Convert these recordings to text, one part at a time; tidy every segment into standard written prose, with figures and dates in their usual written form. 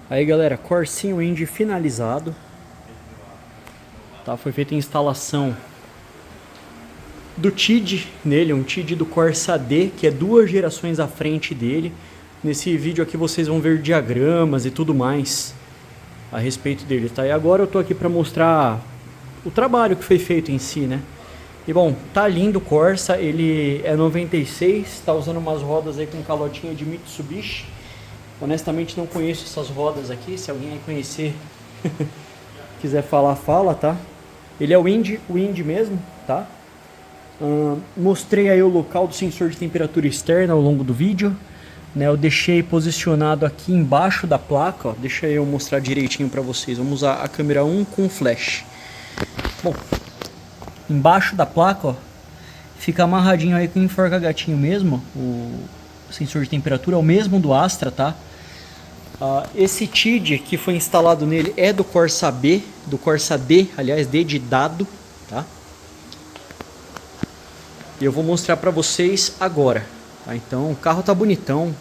Aí galera, Corsinho Indy finalizado, tá? Foi feita a instalação do TID nele, um TID do Corsa D, que é 2 gerações à frente dele. Nesse vídeo aqui vocês vão ver diagramas e tudo mais a respeito dele, tá? E agora eu tô aqui para mostrar o trabalho que foi feito em si, né? E bom, tá lindo o Corsa, ele é 96, tá usando umas rodas aí com calotinha de Mitsubishi. Honestamente não conheço essas rodas aqui, se alguém aí conhecer quiser falar, fala, tá? Ele é o Indy mesmo, tá? Mostrei aí o local do sensor de temperatura externa ao longo do vídeo, né? Eu deixei posicionado aqui embaixo da placa, ó. Deixa eu mostrar direitinho para vocês. Vamos usar a câmera 1 com flash. Bom, embaixo da placa, ó, fica amarradinho aí com enforca-gatinho mesmo. O sensor de temperatura é o mesmo do Astra, tá? Esse TID que foi instalado nele é do Corsa B, do Corsa D, aliás, D de dado, tá? E eu vou mostrar pra vocês agora, tá? Então o carro tá bonitão,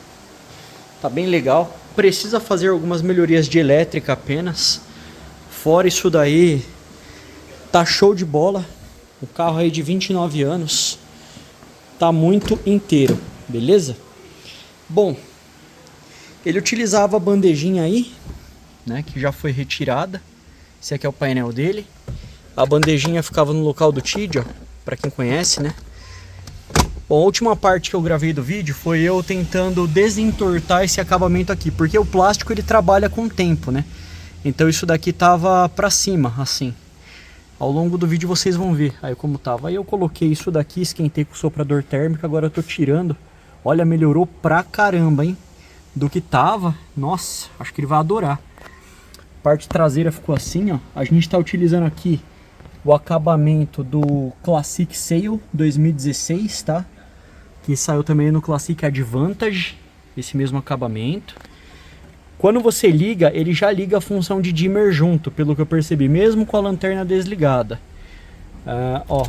tá bem legal. Precisa fazer algumas melhorias de elétrica apenas. Fora isso daí, tá show de bola. O carro aí de 29 anos tá muito inteiro, beleza? Bom, ele utilizava a bandejinha aí, né, que já foi retirada. Esse aqui é o painel dele. A bandejinha ficava no local do TID, ó, para quem conhece, né? Bom, a última parte que eu gravei do vídeo foi eu tentando desentortar esse acabamento aqui, porque o plástico ele trabalha com o tempo, né? Então isso daqui tava para cima, assim. Ao longo do vídeo vocês vão ver aí como tava. Aí eu coloquei isso daqui, esquentei com o soprador térmico, agora eu tô tirando. Olha, melhorou pra caramba, hein? Do que tava, nossa, acho que ele vai adorar. A parte traseira ficou assim, ó. A gente tá utilizando aqui o acabamento do Classic Sail 2016, tá? Que saiu também no Classic Advantage, esse mesmo acabamento. Quando você liga, ele já liga a função de dimmer junto, pelo que eu percebi, mesmo com a lanterna desligada. Ó.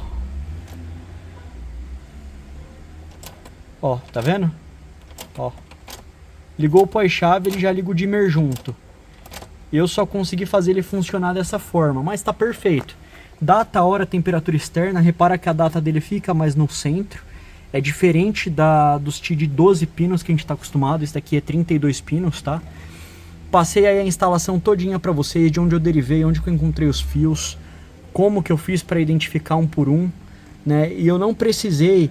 Ó, tá vendo? Ó. Ligou o pós-chave, ele já liga o dimmer junto. Eu só consegui fazer ele funcionar dessa forma, mas tá perfeito. Data, hora, temperatura externa, repara que a data dele fica mais no centro. É diferente dos TID 12 pinos que a gente tá acostumado, esse daqui é 32 pinos, tá? Passei aí a instalação todinha para vocês, de onde eu derivei, onde que eu encontrei os fios, como que eu fiz para identificar um por um, né? E eu não precisei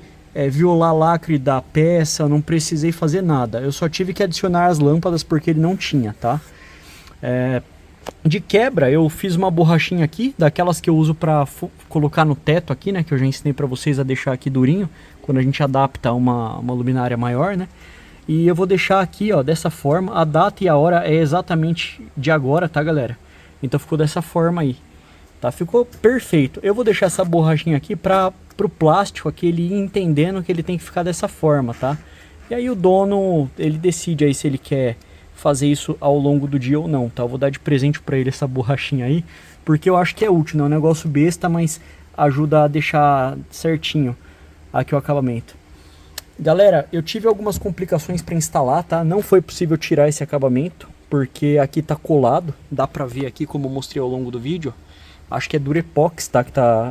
violar lacre da peça, eu não precisei fazer nada. Eu só tive que adicionar as lâmpadas porque ele não tinha, tá? De quebra, eu fiz uma borrachinha aqui, daquelas que eu uso para colocar no teto aqui, né? Que eu já ensinei para vocês a deixar aqui durinho, quando a gente adapta uma luminária maior, né? E eu vou deixar aqui, ó, dessa forma. A data e a hora é exatamente de agora, tá, galera? Então ficou dessa forma aí, tá? Ficou perfeito. Eu vou deixar essa borrachinha aqui pro plástico aqui, ele ir entendendo que ele tem que ficar dessa forma, tá? E aí o dono, ele decide aí se ele quer fazer isso ao longo do dia ou não, tá? Eu vou dar de presente pra ele essa borrachinha aí, porque eu acho que é útil, não é um negócio besta, mas ajuda a deixar certinho aqui o acabamento. Galera, eu tive algumas complicações para instalar, tá? Não foi possível tirar esse acabamento, porque aqui tá colado, dá pra ver aqui como eu mostrei ao longo do vídeo. Acho que é Durepox, tá?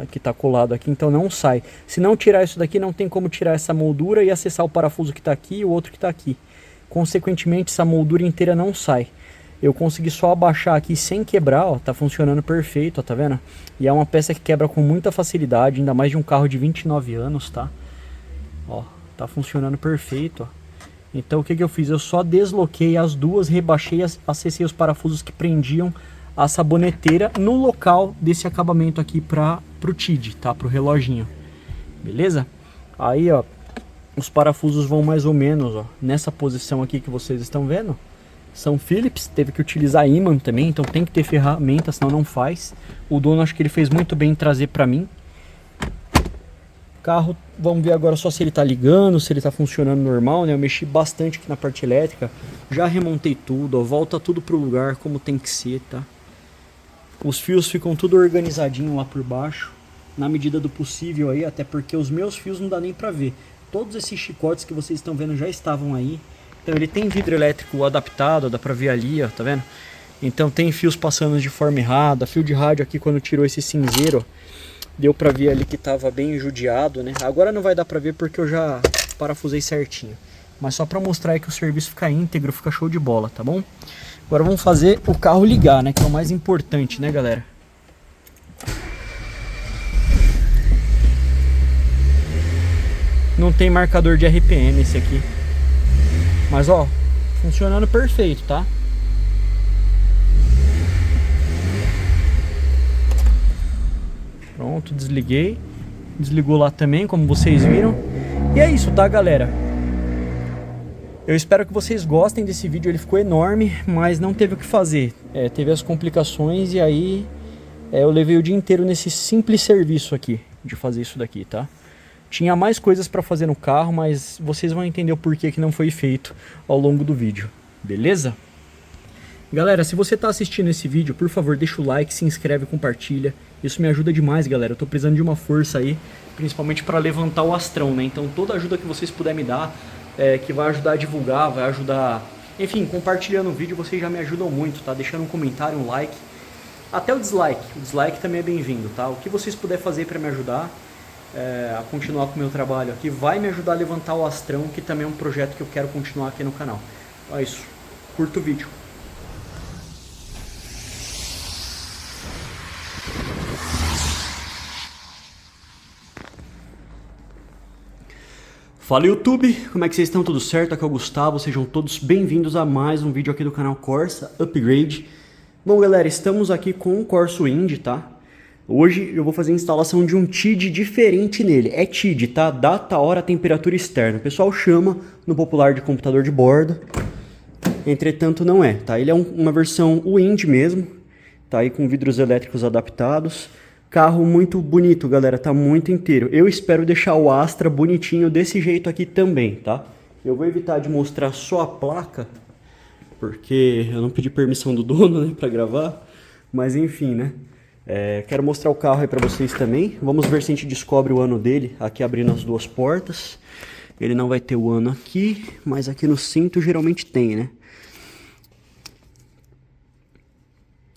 Que tá colado aqui, então não sai. Se não tirar isso daqui, não tem como tirar essa moldura e acessar o parafuso que tá aqui e o outro que tá aqui. Consequentemente, essa moldura inteira não sai. Eu consegui só abaixar aqui sem quebrar, ó, tá funcionando perfeito, ó, tá vendo? E é uma peça que quebra com muita facilidade, ainda mais de um carro de 29 anos, tá? Ó, tá funcionando perfeito, ó. Então o que eu fiz? Eu só desloquei as duas, rebaixei, acessei os parafusos que prendiam a saboneteira no local desse acabamento aqui pro TID, tá? Pro reloginho, beleza? Aí, ó, os parafusos vão mais ou menos, ó, nessa posição aqui que vocês estão vendo. São Phillips, teve que utilizar imã também, então tem que ter ferramenta, senão não faz. O dono, acho que ele fez muito bem em trazer pra mim. Carro, vamos ver agora só se ele tá ligando, se ele tá funcionando normal, né? Eu mexi bastante aqui na parte elétrica, já remontei tudo, ó, volta tudo pro lugar como tem que ser, tá? Os fios ficam tudo organizadinho lá por baixo, na medida do possível aí, até porque os meus fios não dá nem pra ver. Todos esses chicotes que vocês estão vendo já estavam aí. Então ele tem vidro elétrico adaptado, dá pra ver ali, ó, tá vendo? Então tem fios passando de forma errada, fio de rádio aqui quando tirou esse cinzeiro, ó, deu pra ver ali que tava bem judiado, né? Agora não vai dar pra ver porque eu já parafusei certinho. Mas só pra mostrar aí que o serviço fica íntegro, fica show de bola, tá bom? Agora vamos fazer o carro ligar, né? Que é o mais importante, né, galera? Não tem marcador de RPM esse aqui. Mas ó, funcionando perfeito, tá? Pronto, desliguei. Desligou lá também, como vocês viram. E é isso, tá, galera? Eu espero que vocês gostem desse vídeo. Ele ficou enorme, mas não teve o que fazer. Teve as complicações e aí eu levei o dia inteiro nesse simples serviço aqui, de fazer isso daqui, tá? Tinha mais coisas para fazer no carro, mas vocês vão entender o porquê que não foi feito ao longo do vídeo, beleza? Galera, se você está assistindo esse vídeo, por favor, deixa o like, se inscreve e compartilha. Isso me ajuda demais, galera. Eu tô precisando de uma força aí, principalmente para levantar o astrão, né? Então toda ajuda que vocês puderem me dar, que vai ajudar a divulgar, vai ajudar... Enfim, compartilhando o vídeo, vocês já me ajudam muito, tá? Deixando um comentário, um like. Até o dislike também é bem-vindo, tá? O que vocês puderem fazer para me ajudar a continuar com o meu trabalho aqui, vai me ajudar a levantar o astrão, que também é um projeto que eu quero continuar aqui no canal. Então é isso, curta o vídeo. Fala YouTube, como é que vocês estão? Tudo certo? Aqui é o Gustavo, sejam todos bem-vindos a mais um vídeo aqui do canal Corsa Upgrade. Bom galera, estamos aqui com o Corsa Wind, tá? Hoje eu vou fazer a instalação de um TID diferente nele. É TID, tá? Data, hora, temperatura externa. O pessoal chama no popular de computador de bordo. Entretanto não é, tá? Ele é uma versão Wind mesmo. Tá aí com vidros elétricos adaptados. Carro muito bonito, galera. Tá muito inteiro. Eu espero deixar o Astra bonitinho desse jeito aqui também, tá? Eu vou evitar de mostrar só a placa, porque eu não pedi permissão do dono, né, pra gravar. Mas enfim, né? Quero mostrar o carro aí pra vocês também. Vamos ver se a gente descobre o ano dele aqui abrindo as duas portas. Ele não vai ter o ano aqui, mas aqui no cinto geralmente tem, né?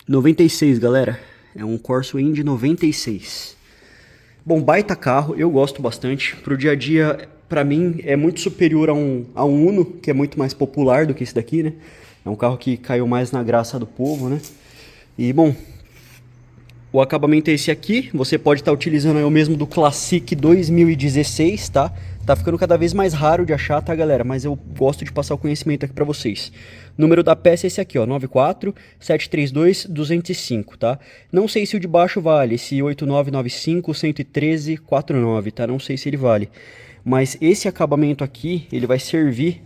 96, galera. É um Corsa Wind 96. Bom, baita carro, eu gosto bastante. Pro dia a dia, pra mim, é muito superior a um Uno, que é muito mais popular do que esse daqui, né? É um carro que caiu mais na graça do povo, né? E, bom... O acabamento é esse aqui, você pode estar utilizando o mesmo do Classic 2016, tá? Tá ficando cada vez mais raro de achar, tá galera? Mas eu gosto de passar o conhecimento aqui pra vocês. O número da peça é esse aqui, ó, 94732-205, tá? Não sei se o de baixo vale, esse 8995-113-49, tá? Não sei se ele vale. Mas esse acabamento aqui, ele vai servir...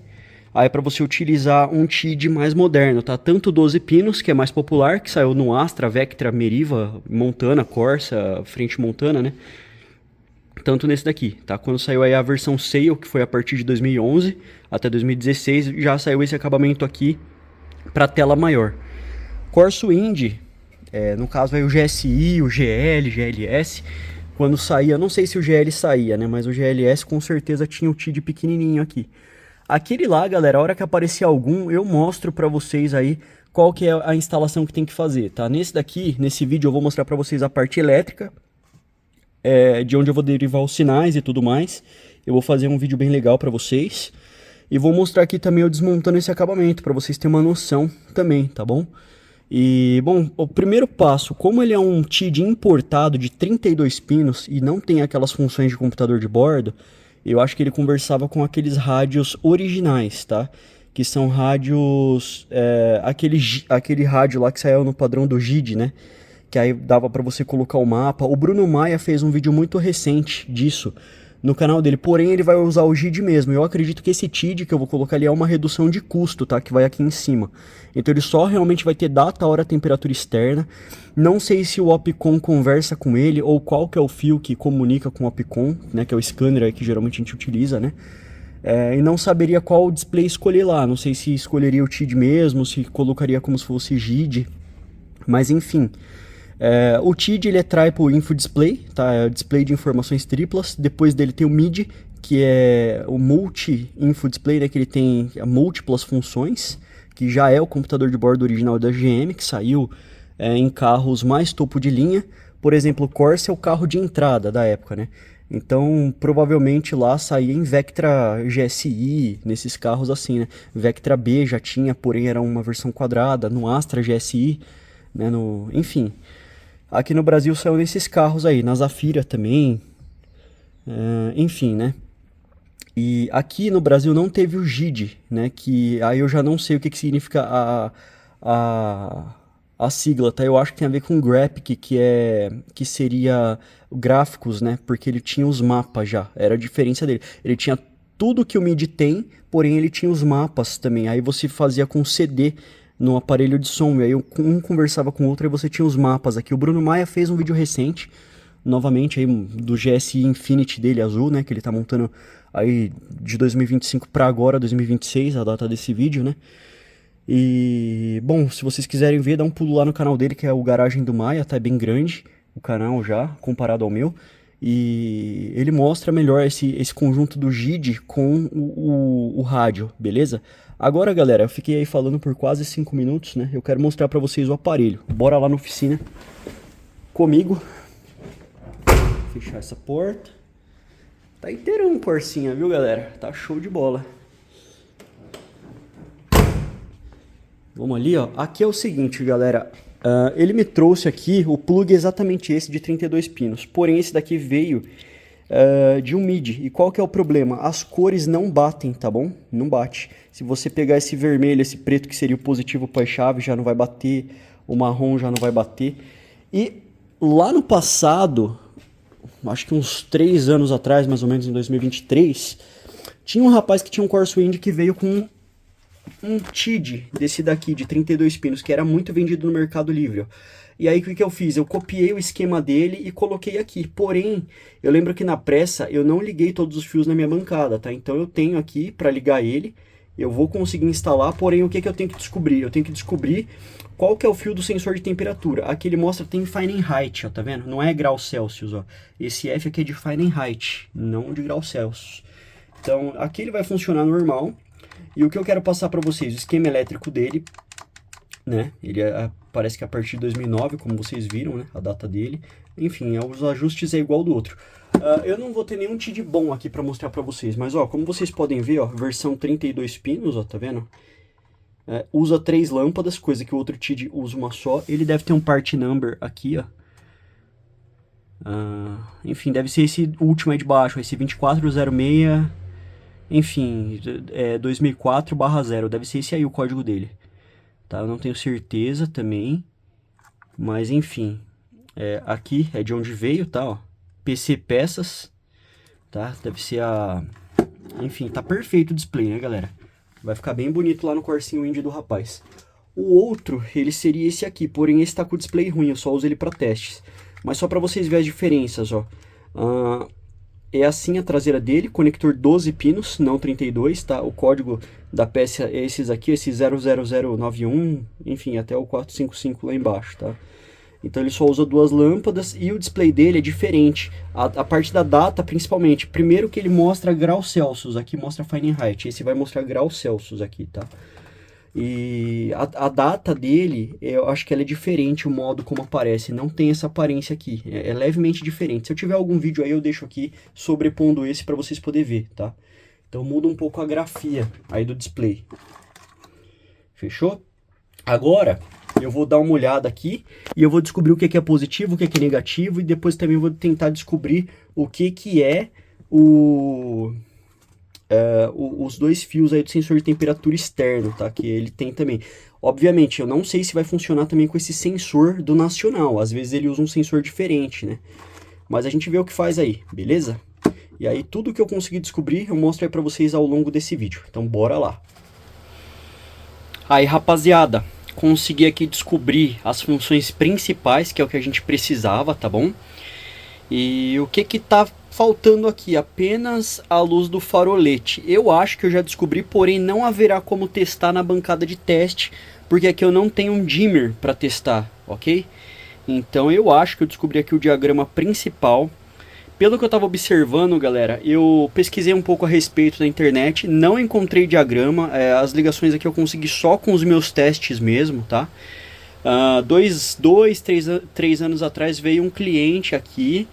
Aí para você utilizar um TID mais moderno, tá? Tanto 12 pinos, que é mais popular, que saiu no Astra, Vectra, Meriva, Montana, Corsa, frente Montana, né? Tanto nesse daqui, tá? Quando saiu aí a versão Sail, que foi a partir de 2011 até 2016, já saiu esse acabamento aqui para tela maior. Corsa Wind, no caso aí o GSI, o GL, GLS, quando saía, não sei se o GL saía, né? Mas o GLS com certeza tinha o TID pequenininho aqui. Aquele lá, galera, a hora que aparecer algum, eu mostro pra vocês aí qual que é a instalação que tem que fazer, tá? Nesse daqui, nesse vídeo, eu vou mostrar pra vocês a parte elétrica, de onde eu vou derivar os sinais e tudo mais. Eu vou fazer um vídeo bem legal pra vocês. E vou mostrar aqui também eu desmontando esse acabamento, pra vocês terem uma noção também, tá bom? E, bom, o primeiro passo, como ele é um TID importado de 32 pinos e não tem aquelas funções de computador de bordo... Eu acho que ele conversava com aqueles rádios originais, tá? Que são rádios... aquele rádio lá que saiu no padrão do GID, né? Que aí dava pra você colocar o mapa. O Bruno Maia fez um vídeo muito recente disso no canal dele. Porém, ele vai usar o GID mesmo. Eu acredito que esse TID que eu vou colocar ali é uma redução de custo, tá? Que vai aqui em cima. Então ele só realmente vai ter data, hora, temperatura externa. Não sei se o Opcon conversa com ele ou qual que é o fio que comunica com o Opcon, né? Que é o scanner aí que geralmente a gente utiliza, né? E não saberia qual display escolher lá. Não sei se escolheria o TID mesmo, se colocaria como se fosse GID. Mas enfim... o TID ele é Triple Info Display, tá? É display de informações triplas. Depois dele tem o MIDI, que é o Multi-Info Display, né, que ele tem múltiplas funções, que já é o computador de bordo original da GM, que saiu em carros mais topo de linha. Por exemplo, o Corsa é o carro de entrada da época, né? Então, provavelmente lá saía em Vectra GSI, nesses carros assim, né? Vectra B já tinha, porém era uma versão quadrada, no Astra GSI, né? Enfim, aqui no Brasil saiu nesses carros aí, na Zafira também, enfim, né? E aqui no Brasil não teve o GID, né? Que aí eu já não sei o que significa a sigla, tá? Eu acho que tem a ver com Graphic, que seria gráficos, né? Porque ele tinha os mapas já, era a diferença dele. Ele tinha tudo que o MIDI tem, porém ele tinha os mapas também. Aí você fazia com CD no aparelho de som, e aí um conversava com o outro e você tinha os mapas aqui. O Bruno Maia fez um vídeo recente, novamente aí do GSI Infinity dele azul, né? Que ele tá montando aí de 2025 para agora, 2026, a data desse vídeo, né? E, bom, se vocês quiserem ver, dá um pulo lá no canal dele, que é o Garagem do Maia, tá bem grande o canal já, comparado ao meu. E ele mostra melhor esse conjunto do GID com o rádio, beleza? Agora, galera, eu fiquei aí falando por quase 5 minutos, né? Eu quero mostrar pra vocês o aparelho. Bora lá na oficina comigo. Fechar essa porta. Tá inteirão Corsinha, viu, galera? Tá show de bola. Vamos ali, ó. Aqui é o seguinte, galera. Ele me trouxe aqui o plug exatamente esse de 32 pinos. Porém, esse daqui veio de um MIDI. E qual que é o problema? As cores não batem, tá bom? Não bate. Se você pegar esse vermelho, esse preto, que seria o positivo para chave, já não vai bater. O marrom já não vai bater. E lá no passado, acho que uns 3 anos atrás, mais ou menos em 2023, tinha um rapaz que tinha um Corsa Wind que veio com um TID desse daqui de 32 pinos, que era muito vendido no Mercado Livre, ó. E aí o que eu fiz? Eu copiei o esquema dele e coloquei aqui. Porém, eu lembro que na pressa eu não liguei todos os fios na minha bancada, tá? Então eu tenho aqui para ligar ele, eu vou conseguir instalar, porém o que eu tenho que descobrir? Eu tenho que descobrir qual que é o fio do sensor de temperatura. Aqui ele mostra que tem Fahrenheit, ó, tá vendo? Não é grau Celsius, ó. Esse F aqui é de Fahrenheit, não de grau Celsius. Então aqui ele vai funcionar normal. E o que eu quero passar para vocês, o esquema elétrico dele, né? Ele parece que é a partir de 2009, como vocês viram, né? A data dele. Enfim, os ajustes é igual do outro. Eu não vou ter nenhum TID bom aqui para mostrar para vocês, mas ó, como vocês podem ver, ó, versão 32 pinos, ó, tá vendo? Usa 3 lâmpadas, coisa que o outro TID usa uma só. Ele deve ter um part number aqui, ó. Enfim, deve ser esse último aí de baixo, esse 2406... Enfim, 2004/0, deve ser esse aí o código dele. Tá? Eu não tenho certeza também, mas enfim. Aqui é de onde veio, tá? Ó, PC peças, tá? Deve ser a... Enfim, tá perfeito o display, né, galera? Vai ficar bem bonito lá no Corsinho Wind do rapaz. O outro, ele seria esse aqui, porém esse tá com o display ruim, eu só uso ele para testes. Mas só para vocês verem as diferenças, ó. É assim a traseira dele, conector 12 pinos, não 32, tá? O código da peça é esses aqui, esse 00091, enfim, até o 455 lá embaixo, tá? Então ele só usa 2 lâmpadas e o display dele é diferente. A parte da data, principalmente. Primeiro que ele mostra grau Celsius, aqui mostra Fahrenheit, esse vai mostrar grau Celsius aqui, tá? E a data dele, eu acho que ela é diferente, o modo como aparece, não tem essa aparência aqui, é levemente diferente. Se eu tiver algum vídeo aí, eu deixo aqui sobrepondo esse para vocês poderem ver, tá? Então muda um pouco a grafia aí do display. Fechou? Agora eu vou dar uma olhada aqui e eu vou descobrir o que é positivo, o que é negativo, e depois também vou tentar descobrir o que é os 2 fios aí do sensor de temperatura externo, tá? Que ele tem também. Obviamente, eu não sei se vai funcionar também com esse sensor do nacional. Às vezes ele usa um sensor diferente, né? Mas a gente vê o que faz aí, beleza? E aí tudo que eu conseguir descobrir, eu mostro aí pra vocês ao longo desse vídeo. Então bora lá. Aí, rapaziada, consegui aqui descobrir as funções principais, que é o que a gente precisava, tá bom? E o que tá faltando aqui? Apenas a luz do farolete. Eu acho que eu já descobri, porém não haverá como testar na bancada de teste, porque aqui eu não tenho um dimmer para testar, ok? Então eu acho que eu descobri aqui o diagrama principal. Pelo que eu estava observando, galera, eu pesquisei um pouco a respeito na internet, não encontrei diagrama, as ligações aqui eu consegui só com os meus testes mesmo, tá? Três anos atrás veio um cliente aqui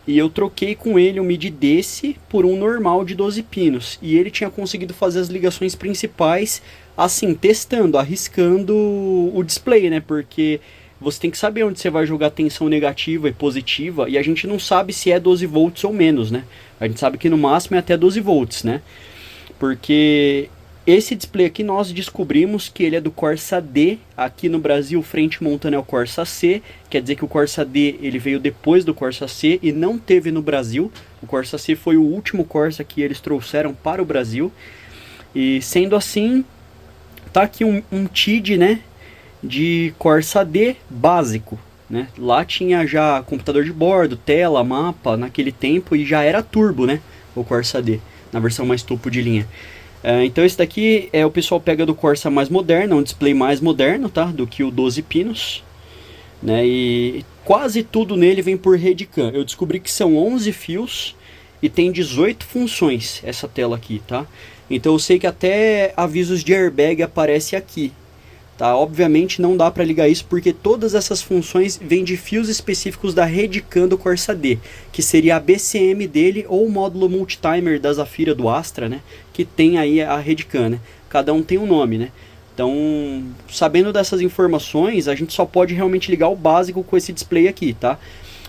e eu troquei com ele um MIDI desse por um normal de 12 pinos. E ele tinha conseguido fazer as ligações principais, assim, testando, arriscando o display, né? Porque você tem que saber onde você vai jogar tensão negativa e positiva, e a gente não sabe se é 12 volts ou menos, né? A gente sabe que no máximo é até 12 volts, né? Porque esse display aqui nós descobrimos que ele é do Corsa D, aqui no Brasil frente montando é o Corsa C, quer dizer que o Corsa D ele veio depois do Corsa C e não teve no Brasil. O Corsa C foi o último Corsa que eles trouxeram para o Brasil, e sendo assim, tá aqui um TID, né? De Corsa D básico, né? Lá tinha já computador de bordo, tela, mapa naquele tempo e já era turbo, né? O Corsa D, na versão mais topo de linha. Então esse daqui o pessoal pega do Corsa mais moderno, um display mais moderno, tá? Do que o 12 pinos, né? E quase tudo nele vem por Redcam. Eu descobri que são 11 fios e tem 18 funções essa tela aqui, tá? Então eu sei que até avisos de airbag aparece aqui. Tá? Obviamente não dá para ligar isso porque todas essas funções vêm de fios específicos da Redcam do Corsa D, que seria a BCM dele ou o módulo multitimer da Zafira do Astra, né? Que tem aí a Redcam, né? Cada um tem um nome, né? Então, sabendo dessas informações, a gente só pode realmente ligar o básico com esse display aqui, tá?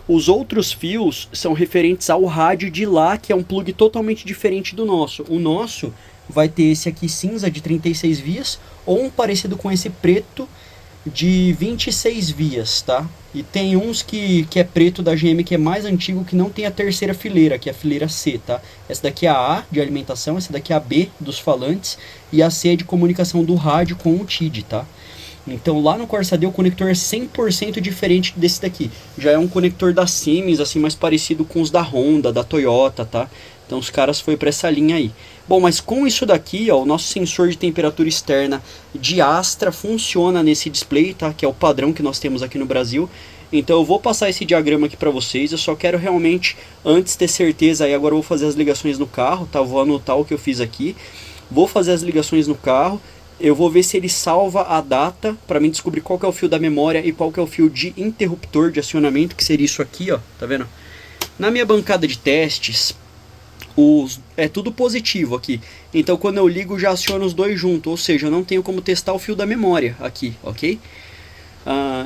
Os outros fios são referentes ao rádio de lá, que é um plug totalmente diferente do nosso. O nosso vai ter esse aqui cinza de 36 vias, ou um parecido com esse preto de 26 vias, tá? E tem uns que é preto da GM, que é mais antigo, que não tem a terceira fileira, que é a fileira C, tá? Essa daqui é a A de alimentação, essa daqui é a B dos falantes, e a C é de comunicação do rádio com o TID, tá? Então lá no Corsa D o conector é 100% diferente desse daqui. Já é um conector da Siemens, assim, mais parecido com os da Honda, da Toyota, tá? Então os caras foi para essa linha aí. Bom, mas com isso daqui, ó, o nosso sensor de temperatura externa de Astra funciona nesse display, tá? Que é o padrão que nós temos aqui no Brasil. Então eu vou passar esse diagrama aqui para vocês. Eu só quero realmente, antes ter certeza, aí agora eu vou fazer as ligações no carro, tá? Eu vou anotar o que eu fiz aqui. Vou fazer as ligações no carro. Eu vou ver se ele salva a data para mim descobrir qual que é o fio da memória e qual que é o fio de interruptor de acionamento, que seria isso aqui, ó. Tá vendo? Na minha bancada de testes, é tudo positivo aqui. Então quando eu ligo já aciono os dois juntos, ou seja, eu não tenho como testar o fio da memória aqui, ok?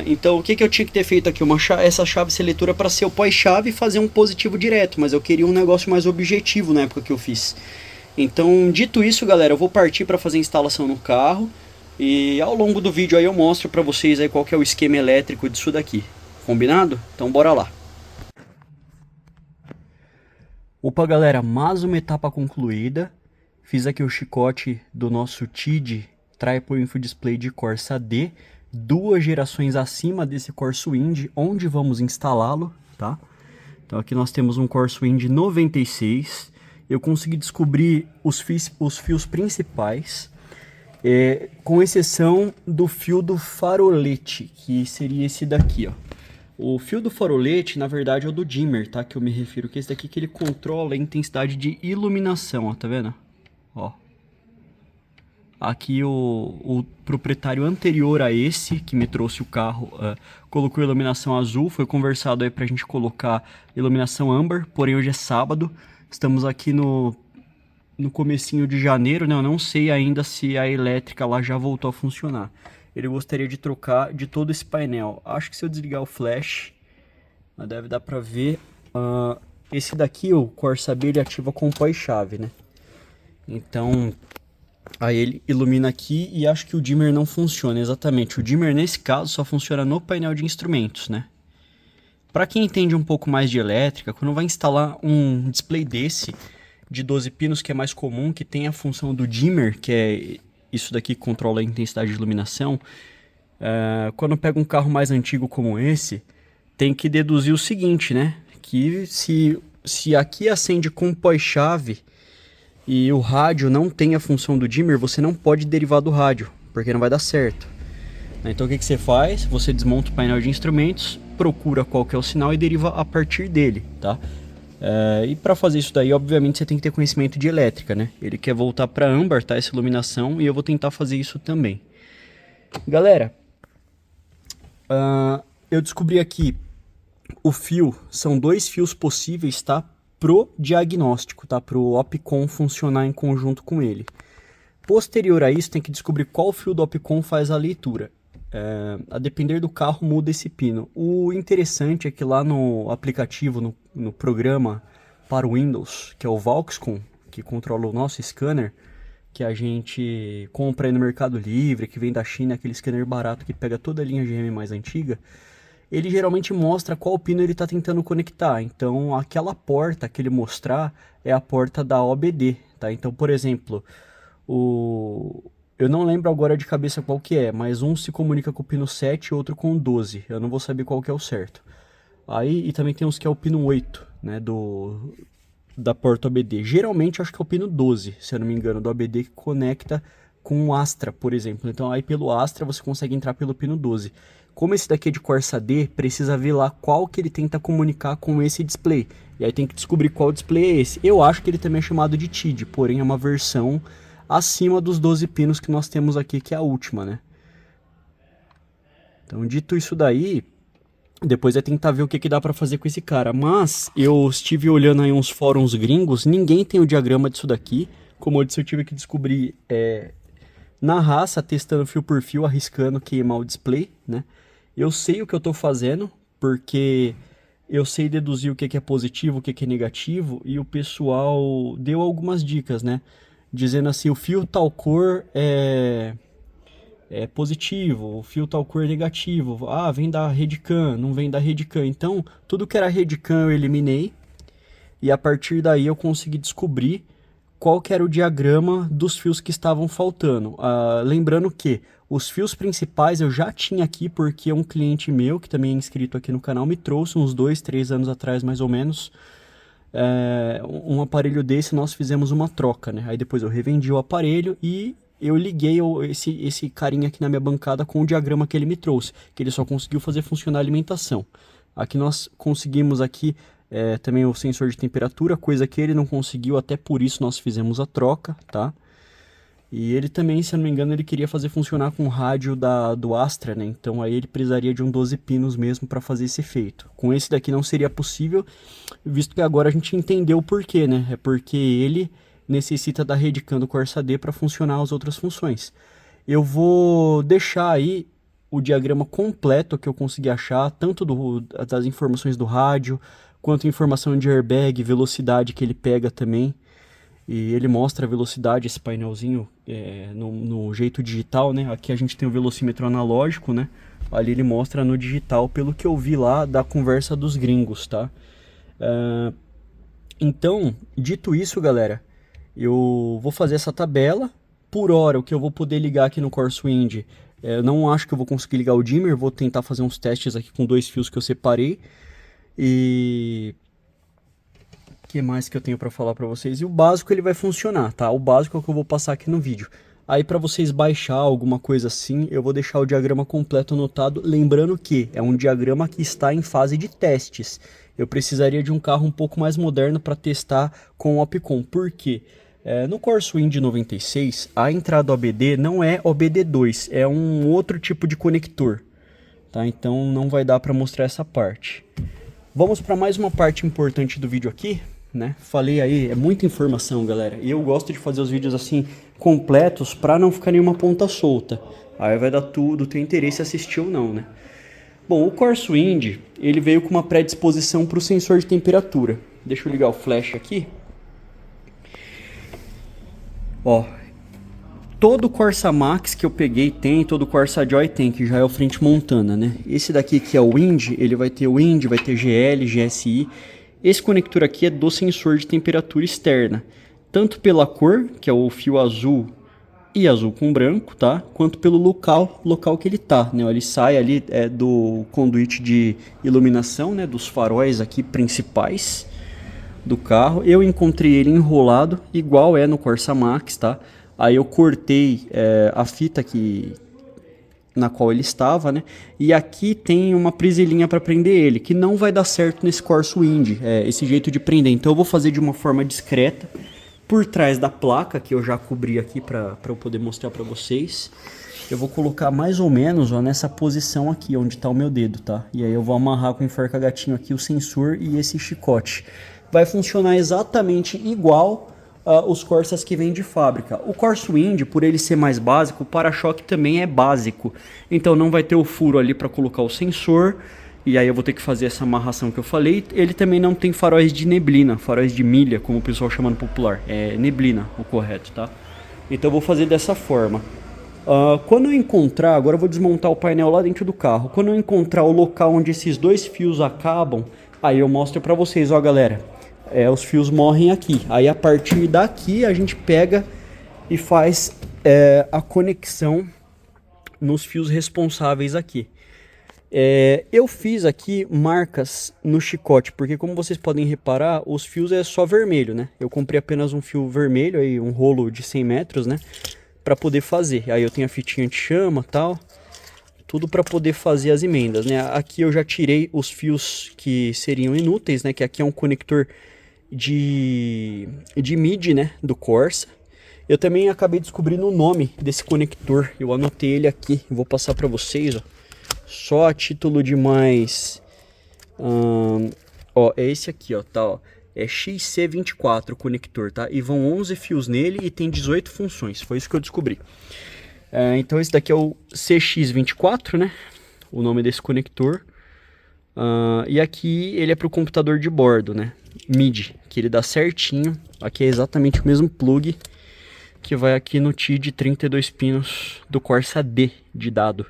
Então o que eu tinha que ter feito aqui? Essa chave seletora para ser o pós-chave e fazer um positivo direto, mas eu queria um negócio mais objetivo na época que eu fiz. Então, dito isso, galera, eu vou partir para fazer a instalação no carro e ao longo do vídeo aí eu mostro para vocês aí qual que é o esquema elétrico disso daqui. Combinado? Então bora lá. Opa, galera, mais uma etapa concluída. Fiz aqui o chicote do nosso TID Triple Info Display de Corsa D, 2 gerações acima desse Corsa Wind, onde vamos instalá-lo, tá? Então aqui nós temos um Corsa Wind 96. Eu consegui descobrir os fios principais, com exceção do fio do farolete, que seria esse daqui, ó. O fio do farolete, na verdade, é o do dimmer, tá? Que eu me refiro, que é esse daqui que ele controla a intensidade de iluminação, ó, tá vendo? Ó. Aqui o proprietário anterior a esse, que me trouxe o carro, colocou iluminação azul, foi conversado aí pra gente colocar iluminação âmbar, porém hoje é sábado. Estamos aqui no comecinho de janeiro, né? Eu não sei ainda se a elétrica lá já voltou a funcionar. Ele gostaria de trocar de todo esse painel. Acho que se eu desligar o flash, deve dar pra ver. Esse daqui, o Corsa B, ele ativa com pós-chave, né? Então, aí ele ilumina aqui e acho que o dimmer não funciona. Exatamente, o dimmer nesse caso só funciona no painel de instrumentos, né? Para quem entende um pouco mais de elétrica, quando vai instalar um display desse, de 12 pinos, que é mais comum, que tem a função do dimmer, que é isso daqui que controla a intensidade de iluminação, quando pega um carro mais antigo como esse, tem que deduzir o seguinte, né? Que se aqui acende com pós-chave e o rádio não tem a função do dimmer, você não pode derivar do rádio, porque não vai dar certo. Então o que você faz? Você desmonta o painel de instrumentos, procura qual que é o sinal e deriva a partir dele, tá? E para fazer isso daí, obviamente, você tem que ter conhecimento de elétrica, né? Ele quer voltar para âmbar, tá? Essa iluminação, e eu vou tentar fazer isso também. Galera, eu descobri aqui o fio, são 2 fios possíveis, tá? Pro diagnóstico, tá? Pro Opcon funcionar em conjunto com ele. Posterior a isso, tem que descobrir qual fio do Opcon faz a leitura. A depender do carro, muda esse pino. O interessante é que lá no aplicativo, no programa para o Windows, que é o Valxcon, que controla o nosso scanner, que a gente compra aí no Mercado Livre, que vem da China, aquele scanner barato que pega toda a linha GM mais antiga, ele geralmente mostra qual pino ele está tentando conectar. Então, aquela porta que ele mostrar é a porta da OBD, tá? Então, por exemplo, eu não lembro agora de cabeça qual que é, mas um se comunica com o pino 7 e outro com o 12. Eu não vou saber qual que é o certo. Aí, e também tem uns que é o pino 8, né, da porta OBD. Geralmente, acho que é o pino 12, se eu não me engano, do OBD que conecta com o Astra, por exemplo. Então, aí pelo Astra você consegue entrar pelo pino 12. Como esse daqui é de Corsa D, precisa ver lá qual que ele tenta comunicar com esse display. E aí tem que descobrir qual display é esse. Eu acho que ele também é chamado de TID, porém é uma versão acima dos 12 pinos que nós temos aqui, que é a última, né? Então, dito isso daí, depois é tentar ver o que dá pra fazer com esse cara. Mas eu estive olhando aí uns fóruns gringos, ninguém tem o diagrama disso daqui. Como eu disse, eu tive que descobrir na raça, testando fio por fio, arriscando queimar o display, né? Eu sei o que eu tô fazendo, porque eu sei deduzir o que é positivo, o que é negativo, e o pessoal deu algumas dicas, né? Dizendo assim, o fio tal cor é positivo, o fio tal cor é negativo. Ah, vem da Redcam, não vem da Redcam. Então, tudo que era Redcam eu eliminei, e a partir daí eu consegui descobrir qual que era o diagrama dos fios que estavam faltando. Lembrando que os fios principais eu já tinha aqui, porque um cliente meu, que também é inscrito aqui no canal, me trouxe uns 2, 3 anos atrás, mais ou menos, um aparelho desse. Nós fizemos uma troca, né? Aí depois eu revendi o aparelho e eu liguei esse carinha aqui na minha bancada com o diagrama que ele me trouxe, que ele só conseguiu fazer funcionar a alimentação. Aqui nós conseguimos aqui também o sensor de temperatura, coisa que ele não conseguiu, até por isso nós fizemos a troca, tá? E ele também, se eu não me engano, ele queria fazer funcionar com o rádio do Astra, né? Então aí ele precisaria de um 12 pinos mesmo para fazer esse efeito. Com esse daqui não seria possível, visto que agora a gente entendeu o porquê, né? É porque ele necessita da Redcam do Corsa D para funcionar as outras funções. Eu vou deixar aí o diagrama completo que eu consegui achar, tanto das informações do rádio, quanto informação de airbag, velocidade que ele pega também. E ele mostra a velocidade, esse painelzinho, no jeito digital, né? Aqui a gente tem o velocímetro analógico, né? Ali ele mostra no digital, pelo que eu vi lá da conversa dos gringos, tá? Então, dito isso, galera, eu vou fazer essa tabela. Por hora, o que eu vou poder ligar aqui no CorsaWind, eu não acho que eu vou conseguir ligar o dimmer, vou tentar fazer uns testes aqui com 2 fios que eu separei. E o que mais que eu tenho para falar para vocês? E o básico ele vai funcionar, tá? O básico é o que eu vou passar aqui no vídeo. Aí para vocês baixar alguma coisa assim, eu vou deixar o diagrama completo anotado, lembrando que é um diagrama que está em fase de testes. Eu precisaria de um carro um pouco mais moderno para testar com o Opcon. Por quê? No CorsaWind 96, a entrada OBD não é OBD2, é um outro tipo de conector, tá? Então não vai dar para mostrar essa parte. Vamos para mais uma parte importante do vídeo aqui, né? Falei aí, é muita informação, galera. E eu gosto de fazer os vídeos assim completos para não ficar nenhuma ponta solta. Aí vai dar tudo, tem interesse em assistir ou não, né? Bom, o CorsaWind, ele veio com uma predisposição para o sensor de temperatura. Deixa eu ligar o flash aqui. Ó, todo Corsa Max que eu peguei tem, todo Corsa Joy tem, que já é o Frente Montana, né? Esse daqui que é o Wind, ele vai ter Wind, vai ter GL, GSI. Esse conector aqui é do sensor de temperatura externa, tanto pela cor, que é o fio azul e azul com branco, tá? Quanto pelo local que ele tá, né? Ele sai ali do conduíte de iluminação, né? Dos faróis aqui principais do carro. Eu encontrei ele enrolado, igual é no Corsa Max, tá? Aí eu cortei a fita que na qual ele estava, né? E aqui tem uma presilhinha para prender ele, que não vai dar certo nesse Corsa Wind, esse jeito de prender. Então eu vou fazer de uma forma discreta, por trás da placa, que eu já cobri aqui para eu poder mostrar para vocês. Eu vou colocar mais ou menos, ó, nessa posição aqui, onde está o meu dedo, tá? E aí eu vou amarrar com o enforca-gatinho aqui o sensor e esse chicote. Vai funcionar exatamente igual os Corsas que vêm de fábrica. O Corsa Wind, por ele ser mais básico, o para-choque também é básico. Então não vai ter o furo ali para colocar o sensor. E aí eu vou ter que fazer essa amarração que eu falei. Ele também não tem faróis de neblina, faróis de milha, como o pessoal chama no popular. É neblina o correto, tá? Então eu vou fazer dessa forma. Quando eu encontrar, agora eu vou desmontar o painel lá dentro do carro. Quando eu encontrar o local onde esses dois fios acabam, aí eu mostro pra vocês, ó galera. Os fios morrem aqui. Aí a partir daqui a gente pega e faz a conexão nos fios responsáveis aqui. Eu fiz aqui marcas no chicote, porque como vocês podem reparar, os fios é só vermelho, né? Eu comprei apenas um fio vermelho, aí um rolo de 100 metros, né? Para poder fazer. Aí eu tenho a fitinha anti-chama e tal, tudo para poder fazer as emendas, né? Aqui eu já tirei os fios que seriam inúteis, né? Que aqui é um conector de MIDI, né? Do Corsa. Eu também acabei descobrindo o nome desse conector. Eu anotei ele aqui, vou passar para vocês, ó. Só a título de mais... ó, é esse aqui, ó, tá, ó. É XC24 o conector, tá? E vão 11 fios nele e tem 18 funções. Foi isso que eu descobri. Então esse daqui é o CX24, né? O nome desse conector. E aqui ele é para o computador de bordo, né? MIDI, que ele dá certinho. Aqui é exatamente o mesmo plug que vai aqui no TI de 32 pinos do Corsa D de dado.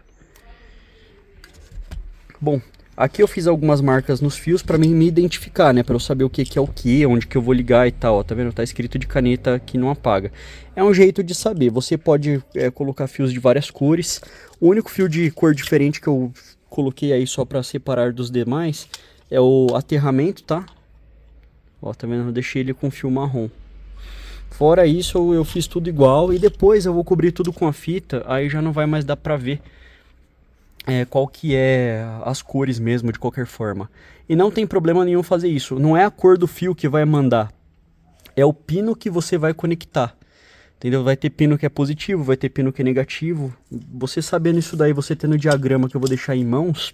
Bom, aqui eu fiz algumas marcas nos fios para mim me identificar, né? Para eu saber o que é o que, onde que eu vou ligar e tal. Ó, tá vendo? Tá escrito de caneta que não apaga. É um jeito de saber. Você pode colocar fios de várias cores. O único fio de cor diferente que eu coloquei aí só para separar dos demais é o aterramento, tá? Ó, tá vendo? Eu deixei ele com fio marrom. Fora isso, eu fiz tudo igual e depois eu vou cobrir tudo com a fita. Aí já não vai mais dar para ver qual que é as cores mesmo, de qualquer forma. E não tem problema nenhum fazer isso. Não é a cor do fio que vai mandar, é o pino que você vai conectar. Entendeu? Vai ter pino que é positivo, vai ter pino que é negativo. Você sabendo isso daí, você tendo o diagrama que eu vou deixar em mãos,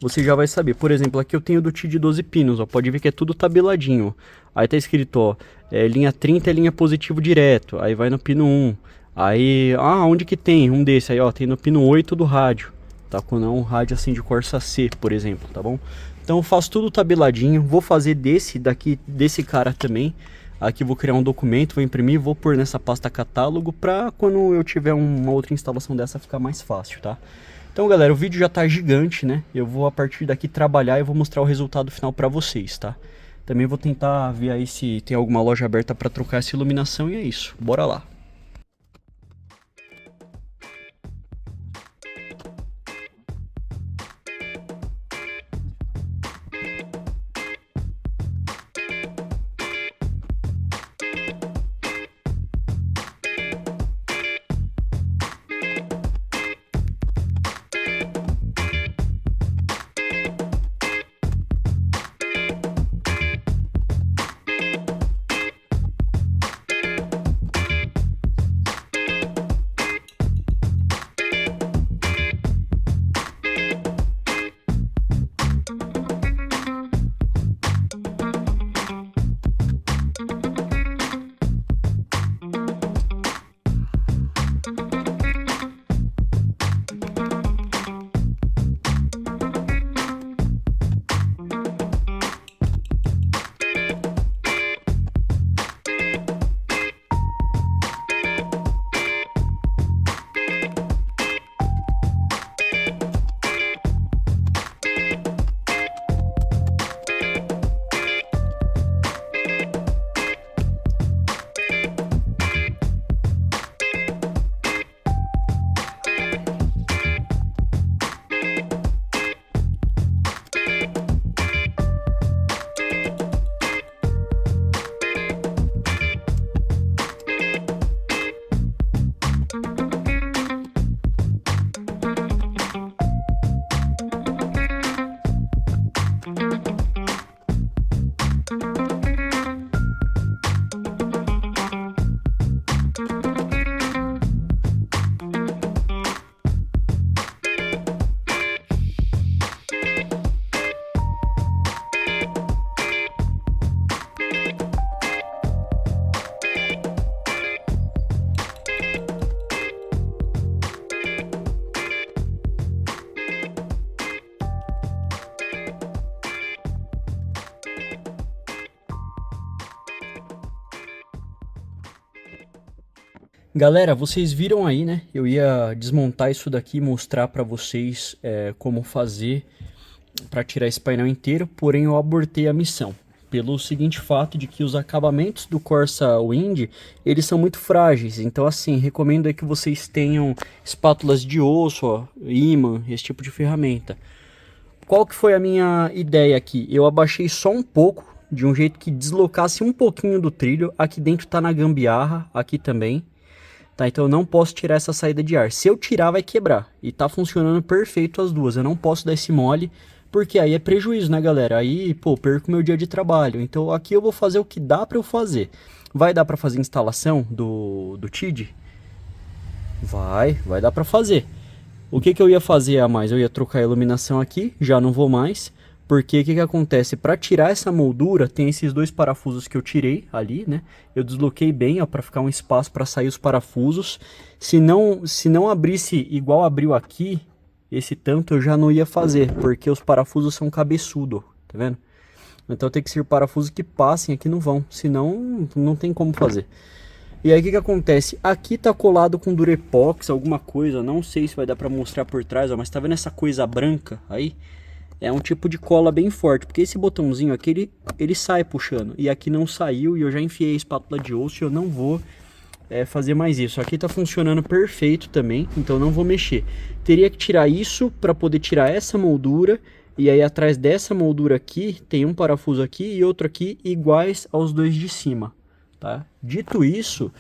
você já vai saber. Por exemplo, aqui eu tenho do TI de 12 pinos, ó. Pode ver que é tudo tabeladinho. Aí tá escrito, ó, linha 30 é linha positivo direto. Aí vai no pino 1. Aí, onde que tem um desse? Aí, ó, tem no pino 8 do rádio, tá? Quando é um rádio assim de Corsa C, por exemplo, tá bom? Então eu faço tudo tabeladinho, vou fazer desse cara também. Aqui vou criar um documento, vou imprimir, vou pôr nessa pasta catálogo pra quando eu tiver uma outra instalação dessa ficar mais fácil, tá? Então galera, o vídeo já tá gigante, né? Eu vou a partir daqui trabalhar e vou mostrar o resultado final pra vocês, tá? Também vou tentar ver aí se tem alguma loja aberta pra trocar essa iluminação e é isso, bora lá! Galera, vocês viram aí, né? Eu ia desmontar isso daqui e mostrar pra vocês como fazer para tirar esse painel inteiro, porém eu abortei a missão. Pelo seguinte fato de que os acabamentos do Corsa Wind, eles são muito frágeis. Então assim, recomendo aí que vocês tenham espátulas de osso, ó, ímã, esse tipo de ferramenta. Qual que foi a minha ideia aqui? Eu abaixei só um pouco, de um jeito que deslocasse um pouquinho do trilho. Aqui dentro tá na gambiarra, aqui também. Tá, então eu não posso tirar essa saída de ar. Se eu tirar, vai quebrar. E tá funcionando perfeito as duas. Eu não posso dar esse mole, porque aí é prejuízo, né, galera? Aí, pô, perco meu dia de trabalho. Então aqui eu vou fazer o que dá pra eu fazer. Vai dar pra fazer instalação do TID? Vai dar pra fazer. O que eu ia fazer a mais? Eu ia trocar a iluminação aqui, já não vou mais. Porque o que acontece? Para tirar essa moldura, tem esses dois parafusos que eu tirei ali, né? Eu desloquei bem, ó, para ficar um espaço para sair os parafusos. Se não abrisse igual abriu aqui, esse tanto eu já não ia fazer, porque os parafusos são cabeçudo, tá vendo? Então tem que ser parafusos que passem aqui, não vão, senão não tem como fazer. E aí o que acontece? Aqui tá colado com Durepox, alguma coisa, não sei se vai dar para mostrar por trás, ó, mas tá vendo essa coisa branca aí? É um tipo de cola bem forte, porque esse botãozinho aqui, ele sai puxando. E aqui não saiu e eu já enfiei a espátula de osso e eu não vou fazer mais isso. Aqui tá funcionando perfeito também, então eu não vou mexer. Teria que tirar isso para poder tirar essa moldura. E aí atrás dessa moldura aqui, tem um parafuso aqui e outro aqui, iguais aos dois de cima. Tá? Dito isso,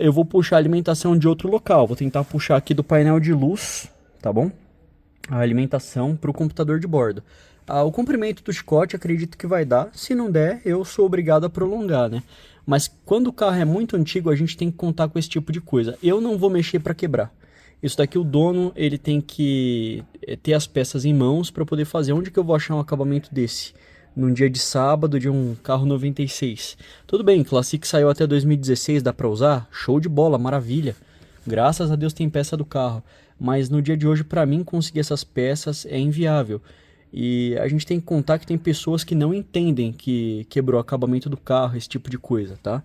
eu vou puxar a alimentação de outro local. Vou tentar puxar aqui do painel de luz, tá bom? A alimentação para o computador de bordo. O comprimento do chicote acredito que vai dar. Se não der, eu sou obrigado a prolongar, né? Mas quando o carro é muito antigo, a gente tem que contar com esse tipo de coisa. Eu não vou mexer para quebrar. Isso daqui o dono ele tem que ter as peças em mãos para poder fazer. Onde que eu vou achar um acabamento desse? Num dia de sábado de um carro 96. Tudo bem, Classic saiu até 2016, dá para usar? Show de bola, maravilha. Graças a Deus tem peça do carro. Mas no dia de hoje, para mim, conseguir essas peças é inviável. E a gente tem que contar que tem pessoas que não entendem que quebrou o acabamento do carro, esse tipo de coisa, tá?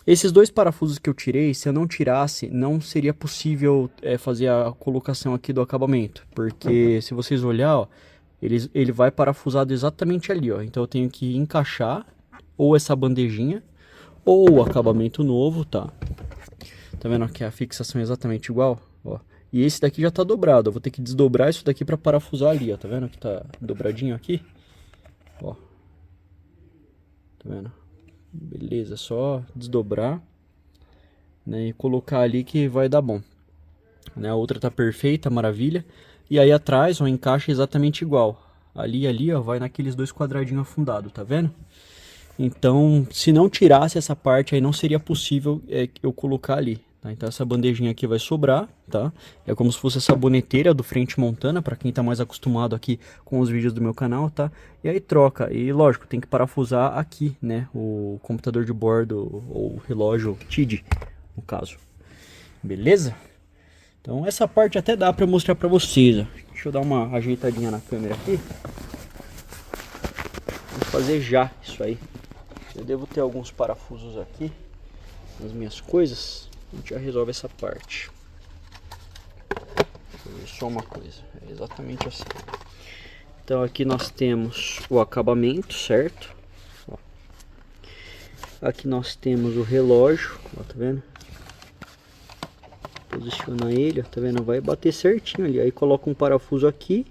Esses dois parafusos que eu tirei, se eu não tirasse, não seria possível fazer a colocação aqui do acabamento. Porque se vocês olhar, ó, ele vai parafusado exatamente ali, ó. Então eu tenho que encaixar ou essa bandejinha ou o acabamento novo, tá? Tá vendo que a fixação é exatamente igual, ó. E esse daqui já tá dobrado, eu vou ter que desdobrar isso daqui para parafusar ali, ó. Tá vendo que tá dobradinho aqui? Ó. Tá vendo? Beleza, só desdobrar, né, e colocar ali que vai dar bom. Né, a outra tá perfeita, maravilha. E aí atrás, ó, encaixa exatamente igual. Ali, ó, vai naqueles dois quadradinhos afundados, tá vendo? Então, se não tirasse essa parte aí, não seria possível eu colocar ali. Tá? Então essa bandejinha aqui vai sobrar, tá? É como se fosse essa boneteira do Frente Montana, para quem tá mais acostumado aqui com os vídeos do meu canal, tá? E aí troca, e lógico, tem que parafusar aqui, né? O computador de bordo, ou o relógio TID, no caso. Beleza? Então essa parte até dá para mostrar para vocês, ó. Deixa eu dar uma ajeitadinha na câmera aqui. Vou fazer já isso aí. Eu devo ter alguns parafusos aqui nas minhas coisas. A gente já resolve essa parte. Deixa eu ver só uma coisa. É exatamente assim. Então aqui nós temos o acabamento, certo? Ó. Aqui nós temos o relógio, ó, tá vendo? Posiciona ele, ó, tá vendo? Vai bater certinho ali. Aí coloca um parafuso aqui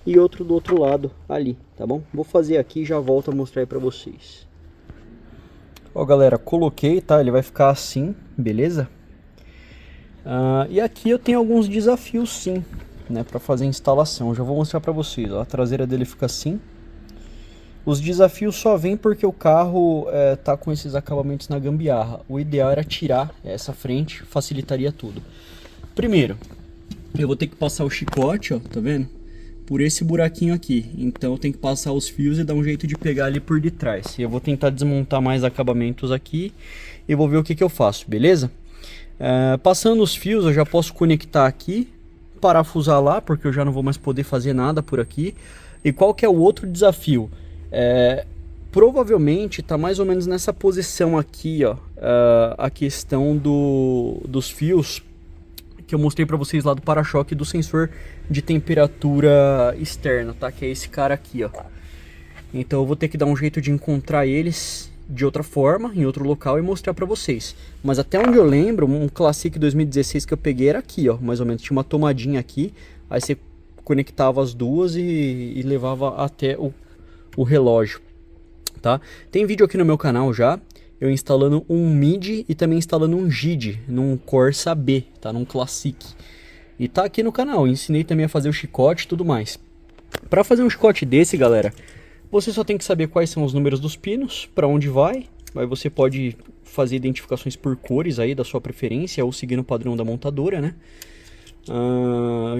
e outro do outro lado ali, tá bom? Vou fazer aqui e já volto a mostrar aí pra vocês. Ó, galera, coloquei, tá? Ele vai ficar assim, beleza? E aqui eu tenho alguns desafios sim, né, para fazer a instalação. Eu já vou mostrar para vocês, ó. A traseira dele fica assim. Os desafios só vêm porque o carro tá com esses acabamentos na gambiarra. O ideal era tirar essa frente, facilitaria tudo. Primeiro, eu vou ter que passar o chicote, ó, tá vendo? Por esse buraquinho aqui. Então eu tenho que passar os fios e dar um jeito de pegar ali por detrás. Eu vou tentar desmontar mais acabamentos aqui e vou ver o que eu faço, beleza? Passando os fios, eu já posso conectar aqui, parafusar lá, porque eu já não vou mais poder fazer nada por aqui. E qual que é o outro desafio? provavelmente tá mais ou menos nessa posição aqui, ó, a questão dos fios que eu mostrei para vocês lá do para-choque do sensor de temperatura externa, tá? Que é esse cara aqui, ó. Então eu vou ter que dar um jeito de encontrar eles de outra forma, em outro local e mostrar para vocês. Mas até onde eu lembro, um Classic 2016 que eu peguei era aqui, ó, mais ou menos. Tinha uma tomadinha aqui, aí você conectava as duas e levava até o relógio, tá? Tem vídeo aqui no meu canal já, eu instalando um MIDI e também instalando um JID num Corsa B, tá? Num Classic. E tá aqui no canal, eu ensinei também a fazer o chicote e tudo mais. Para fazer um chicote desse, galera, você só tem que saber quais são os números dos pinos, para onde vai. Aí você pode fazer identificações por cores aí da sua preferência, ou seguindo o padrão da montadora, né?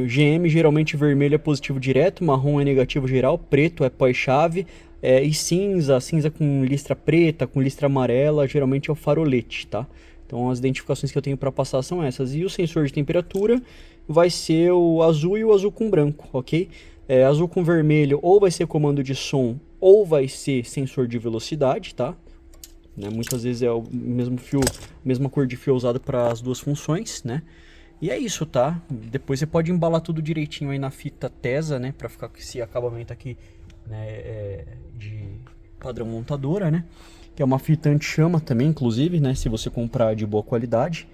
GM geralmente vermelho é positivo direto, marrom é negativo geral, preto é pós-chave, e cinza com listra preta, com listra amarela, geralmente é o farolete, tá? Então as identificações que eu tenho para passar são essas. E o sensor de temperatura vai ser o azul e o azul com branco, ok? Azul com vermelho ou vai ser comando de som ou vai ser sensor de velocidade, tá? Né? Muitas vezes é o mesmo fio, mesma cor de fio usado para as duas funções, né? E é isso, tá? Depois você pode embalar tudo direitinho aí na fita Tesa, né? Pra ficar com esse acabamento aqui, né? De padrão montadora, né? Que é uma fita anti-chama também, inclusive, né? Se você comprar de boa qualidade.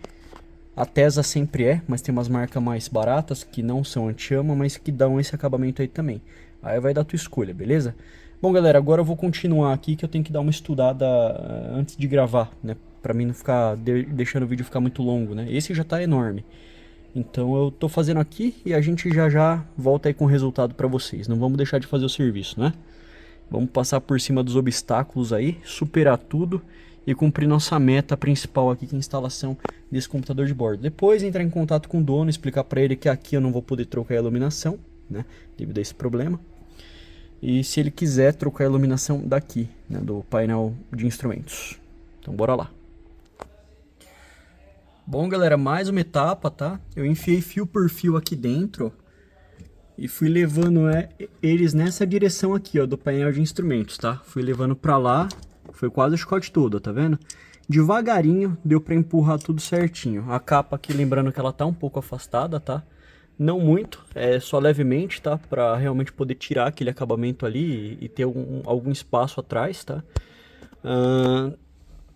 A Tesa sempre é, mas tem umas marcas mais baratas que não são anti-chama, mas que dão esse acabamento aí também. Aí vai dar a tua escolha, beleza? Bom, galera, agora eu vou continuar aqui que eu tenho que dar uma estudada antes de gravar, né? Pra mim não ficar deixando o vídeo ficar muito longo, né? Esse já tá enorme. Então eu tô fazendo aqui e a gente já volta aí com o resultado para vocês. Não vamos deixar de fazer o serviço, né? Vamos passar por cima dos obstáculos aí, superar tudo e cumprir nossa meta principal aqui, que é a instalação desse computador de bordo. Depois entrar em contato com o dono, explicar para ele que aqui eu não vou poder trocar a iluminação, né? Devido a esse problema. E se ele quiser trocar a iluminação daqui, né? Do painel de instrumentos. Então bora lá. Bom, galera, mais uma etapa, tá? Eu enfiei fio por fio aqui dentro e fui levando eles nessa direção aqui, ó, do painel de instrumentos, tá? Fui levando pra lá, foi quase o chicote todo, tá vendo? Devagarinho deu pra empurrar tudo certinho. A capa aqui, lembrando que ela tá um pouco afastada, tá? Não muito, só levemente, tá? Pra realmente poder tirar aquele acabamento ali e ter algum espaço atrás, tá?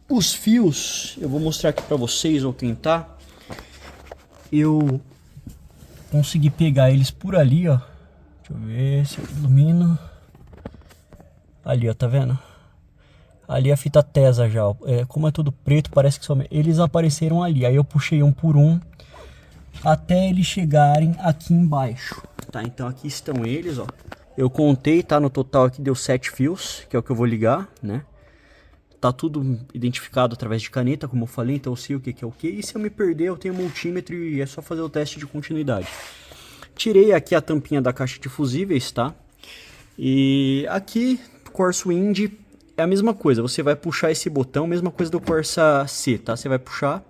Os fios, eu vou mostrar aqui pra vocês, vou tentar. Eu consegui pegar eles por ali, ó. Deixa eu ver se eu ilumino. Ali, ó, tá vendo? Ali a fita Tesa já, ó. Como é tudo preto, parece que só... Eles apareceram ali, aí eu puxei um por um até eles chegarem aqui embaixo, tá? Então aqui estão eles, ó. Eu contei, tá? No total aqui deu 7 fios, que é o que eu vou ligar, né? Tá tudo identificado através de caneta, como eu falei, então eu sei o que é o que. E se eu me perder, eu tenho multímetro e é só fazer o teste de continuidade. Tirei aqui a tampinha da caixa de fusíveis, tá? E aqui, Corsa Wind é a mesma coisa. Você vai puxar esse botão, mesma coisa do Corsa C, tá? Você vai puxar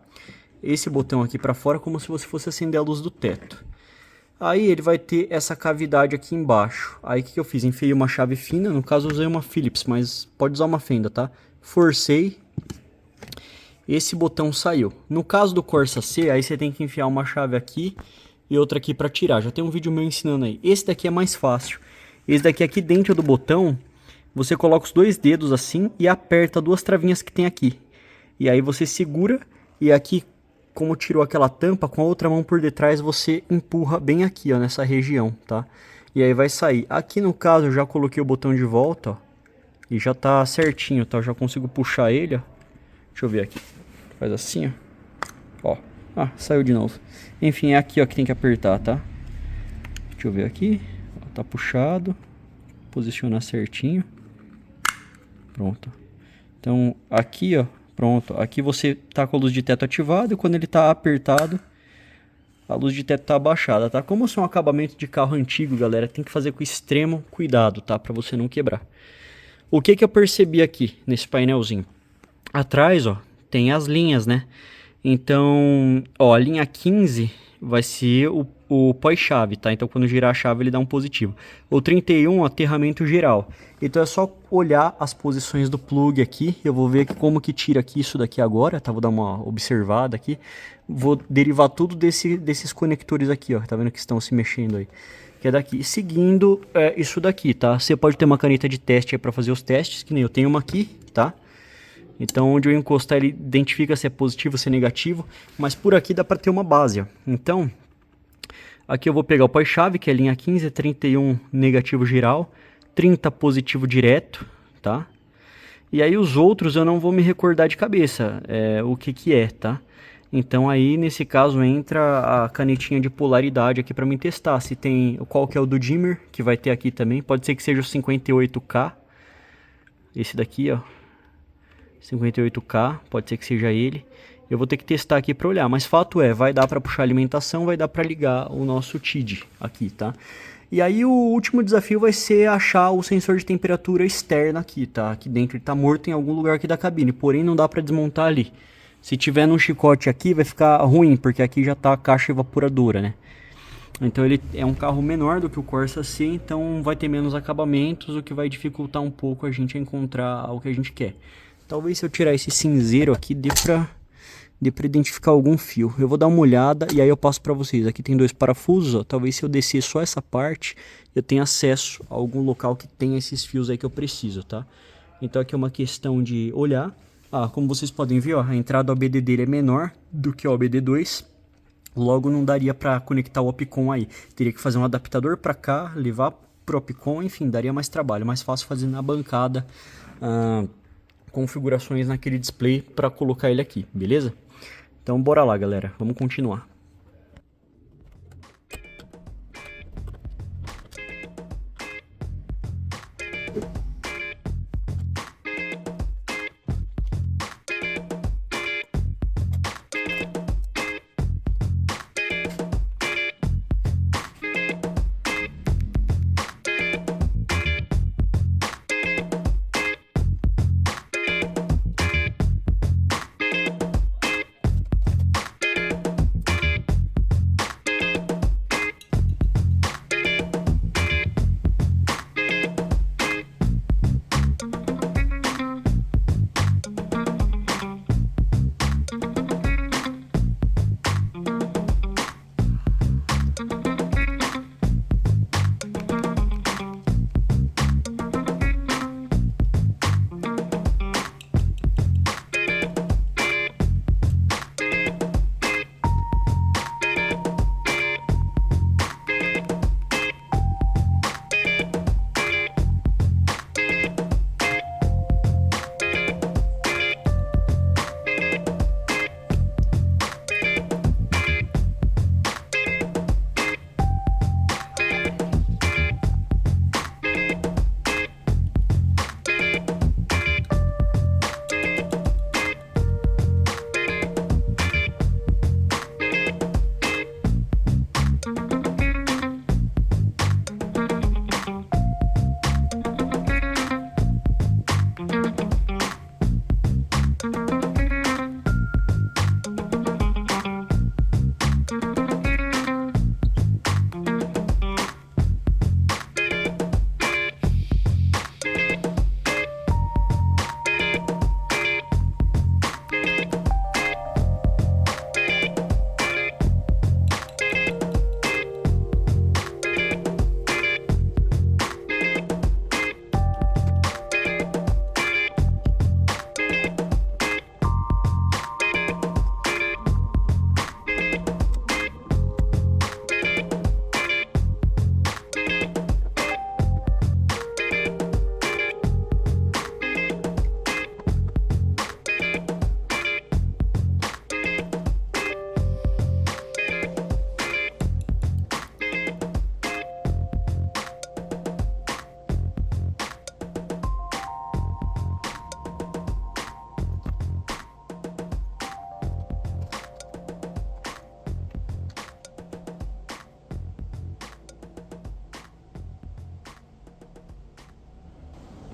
esse botão aqui para fora como se você fosse acender a luz do teto. Aí ele vai ter essa cavidade aqui embaixo. Aí o que eu fiz? Enfiei uma chave fina, no caso eu usei uma Phillips, mas pode usar uma fenda, tá? Forcei, esse botão saiu. No caso do Corsa C, aí você tem que enfiar uma chave aqui e outra aqui para tirar. Já tem um vídeo meu ensinando aí. Esse daqui é mais fácil. Esse daqui aqui dentro do botão, você coloca os 2 dedos assim e aperta 2 travinhas que tem aqui. E aí você segura e aqui, como tirou aquela tampa, com a outra mão por detrás você empurra bem aqui, ó, nessa região, tá? E aí vai sair. Aqui no caso eu já coloquei o botão de volta, ó. E já tá certinho, tá? Eu já consigo puxar ele, ó. Deixa eu ver aqui. Faz assim, ó. Ah, saiu de novo. Enfim, é aqui, ó, que tem que apertar, tá? Deixa eu ver aqui. Ó, tá puxado. Posicionar certinho. Pronto. Então, aqui, ó. Pronto. Aqui você tá com a luz de teto ativada e quando ele tá apertado, a luz de teto tá abaixada, tá? Como eu sou um acabamento de carro antigo, galera, tem que fazer com extremo cuidado, tá? Pra você não quebrar. O que eu percebi aqui nesse painelzinho? Atrás, ó, tem as linhas, né? Então, ó, a linha 15 vai ser o pós-chave, tá? Então quando girar a chave ele dá um positivo. O 31, aterramento geral. Então é só olhar as posições do plug aqui. Eu vou ver aqui como que tira aqui isso daqui agora, tá? Vou dar uma observada aqui. Vou derivar tudo desses conectores aqui, ó. Tá vendo que estão se mexendo aí? Que é daqui. Seguindo isso daqui, tá? Você pode ter uma caneta de teste aí pra fazer os testes, que nem eu tenho uma aqui, tá? Então, onde eu encostar, ele identifica se é positivo ou se é negativo. Mas por aqui dá para ter uma base, ó. Então, aqui eu vou pegar o pós-chave, que é a linha 15, 31 negativo geral, 30 positivo direto, tá? E aí os outros eu não vou me recordar de cabeça o que é, tá? Então aí, nesse caso, entra a canetinha de polaridade aqui para mim testar. Se tem, qual que é o do dimmer, que vai ter aqui também. Pode ser que seja o 58K. Esse daqui, ó. 58K, pode ser que seja ele. Eu vou ter que testar aqui para olhar, mas fato é, vai dar para puxar alimentação, vai dar para ligar o nosso TID aqui, tá? E aí o último desafio vai ser achar o sensor de temperatura externo aqui, tá? Aqui dentro ele tá morto em algum lugar aqui da cabine, porém não dá para desmontar ali. Se tiver num chicote aqui vai ficar ruim, porque aqui já tá a caixa evaporadora, né? Então ele é um carro menor do que o Corsa C, então vai ter menos acabamentos, o que vai dificultar um pouco a gente a encontrar o que a gente quer. Talvez se eu tirar esse cinzeiro aqui dê pra identificar algum fio. Eu vou dar uma olhada e aí eu passo pra vocês. Aqui tem 2 parafusos, ó. Talvez se eu descer só essa parte, eu tenha acesso a algum local que tenha esses fios aí que eu preciso, tá? Então aqui é uma questão de olhar. Como vocês podem ver, ó, a entrada OBD dele é menor do que o OBD2. Logo não daria pra conectar o Opcon aí. Teria que fazer um adaptador pra cá, levar pro Opcon, enfim, daria mais trabalho. Mais fácil fazer na bancada. Configurações naquele display para colocar ele aqui, beleza? Então bora lá, galera, vamos continuar.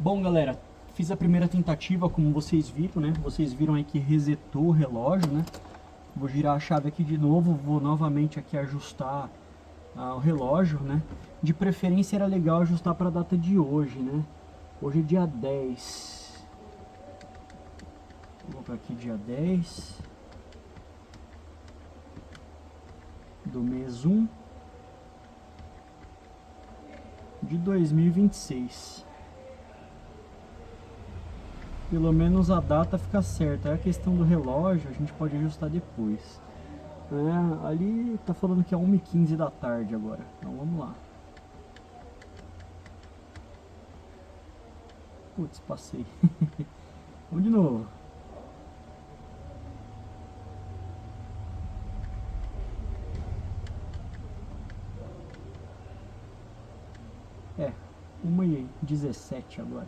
Bom, galera, fiz a primeira tentativa, como vocês viram, né? Vocês viram aí que resetou o relógio, né? Vou girar a chave aqui de novo, vou novamente aqui ajustar o relógio, né? De preferência era legal ajustar para a data de hoje, né? Hoje é dia 10. Vou para aqui dia 10 do mês 1 de 2026. Pelo menos a data fica certa. É a questão do relógio, a gente pode ajustar depois. Ali tá falando que é 1h15 da tarde agora. Então vamos lá. Putz, passei. Vamos de novo. É, 1h17 agora.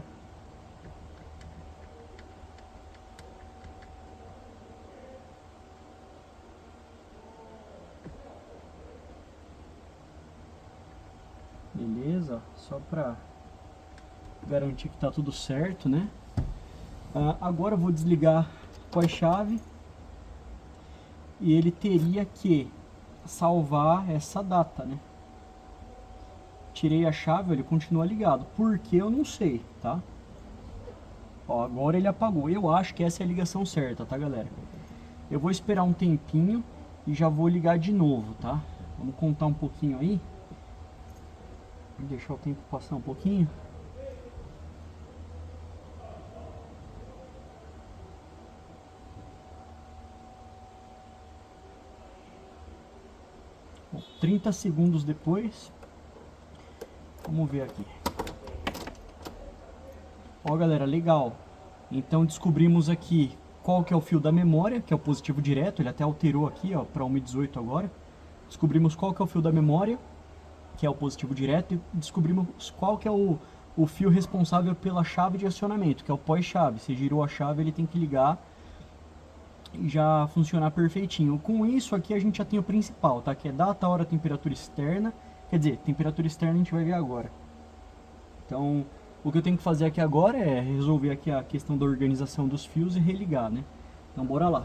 Beleza, só para garantir que tá tudo certo, né? Agora eu vou desligar com a chave e ele teria que salvar essa data, né? Tirei a chave, ele continua ligado, porque eu não sei, tá? Ó, agora ele apagou. Eu acho que essa é a ligação certa, tá, galera? Eu vou esperar um tempinho e já vou ligar de novo, tá? Vamos contar um pouquinho aí. Vou deixar o tempo passar um pouquinho. Bom, 30 segundos depois. Vamos ver aqui. Ó, galera, legal. Então descobrimos aqui qual que é o fio da memória, que é o positivo direto. Ele até alterou aqui, ó, para 1h18 agora. Descobrimos qual que é o fio da memória, que é o positivo direto, e descobrimos qual que é o fio responsável pela chave de acionamento, que é o pós-chave. Você girou a chave, ele tem que ligar e já funcionar perfeitinho. Com isso aqui a gente já tem o principal, tá? Que é data, hora, temperatura externa. Quer dizer, temperatura externa a gente vai ver agora. Então, o que eu tenho que fazer aqui agora é resolver aqui a questão da organização dos fios e religar, né? Então bora lá.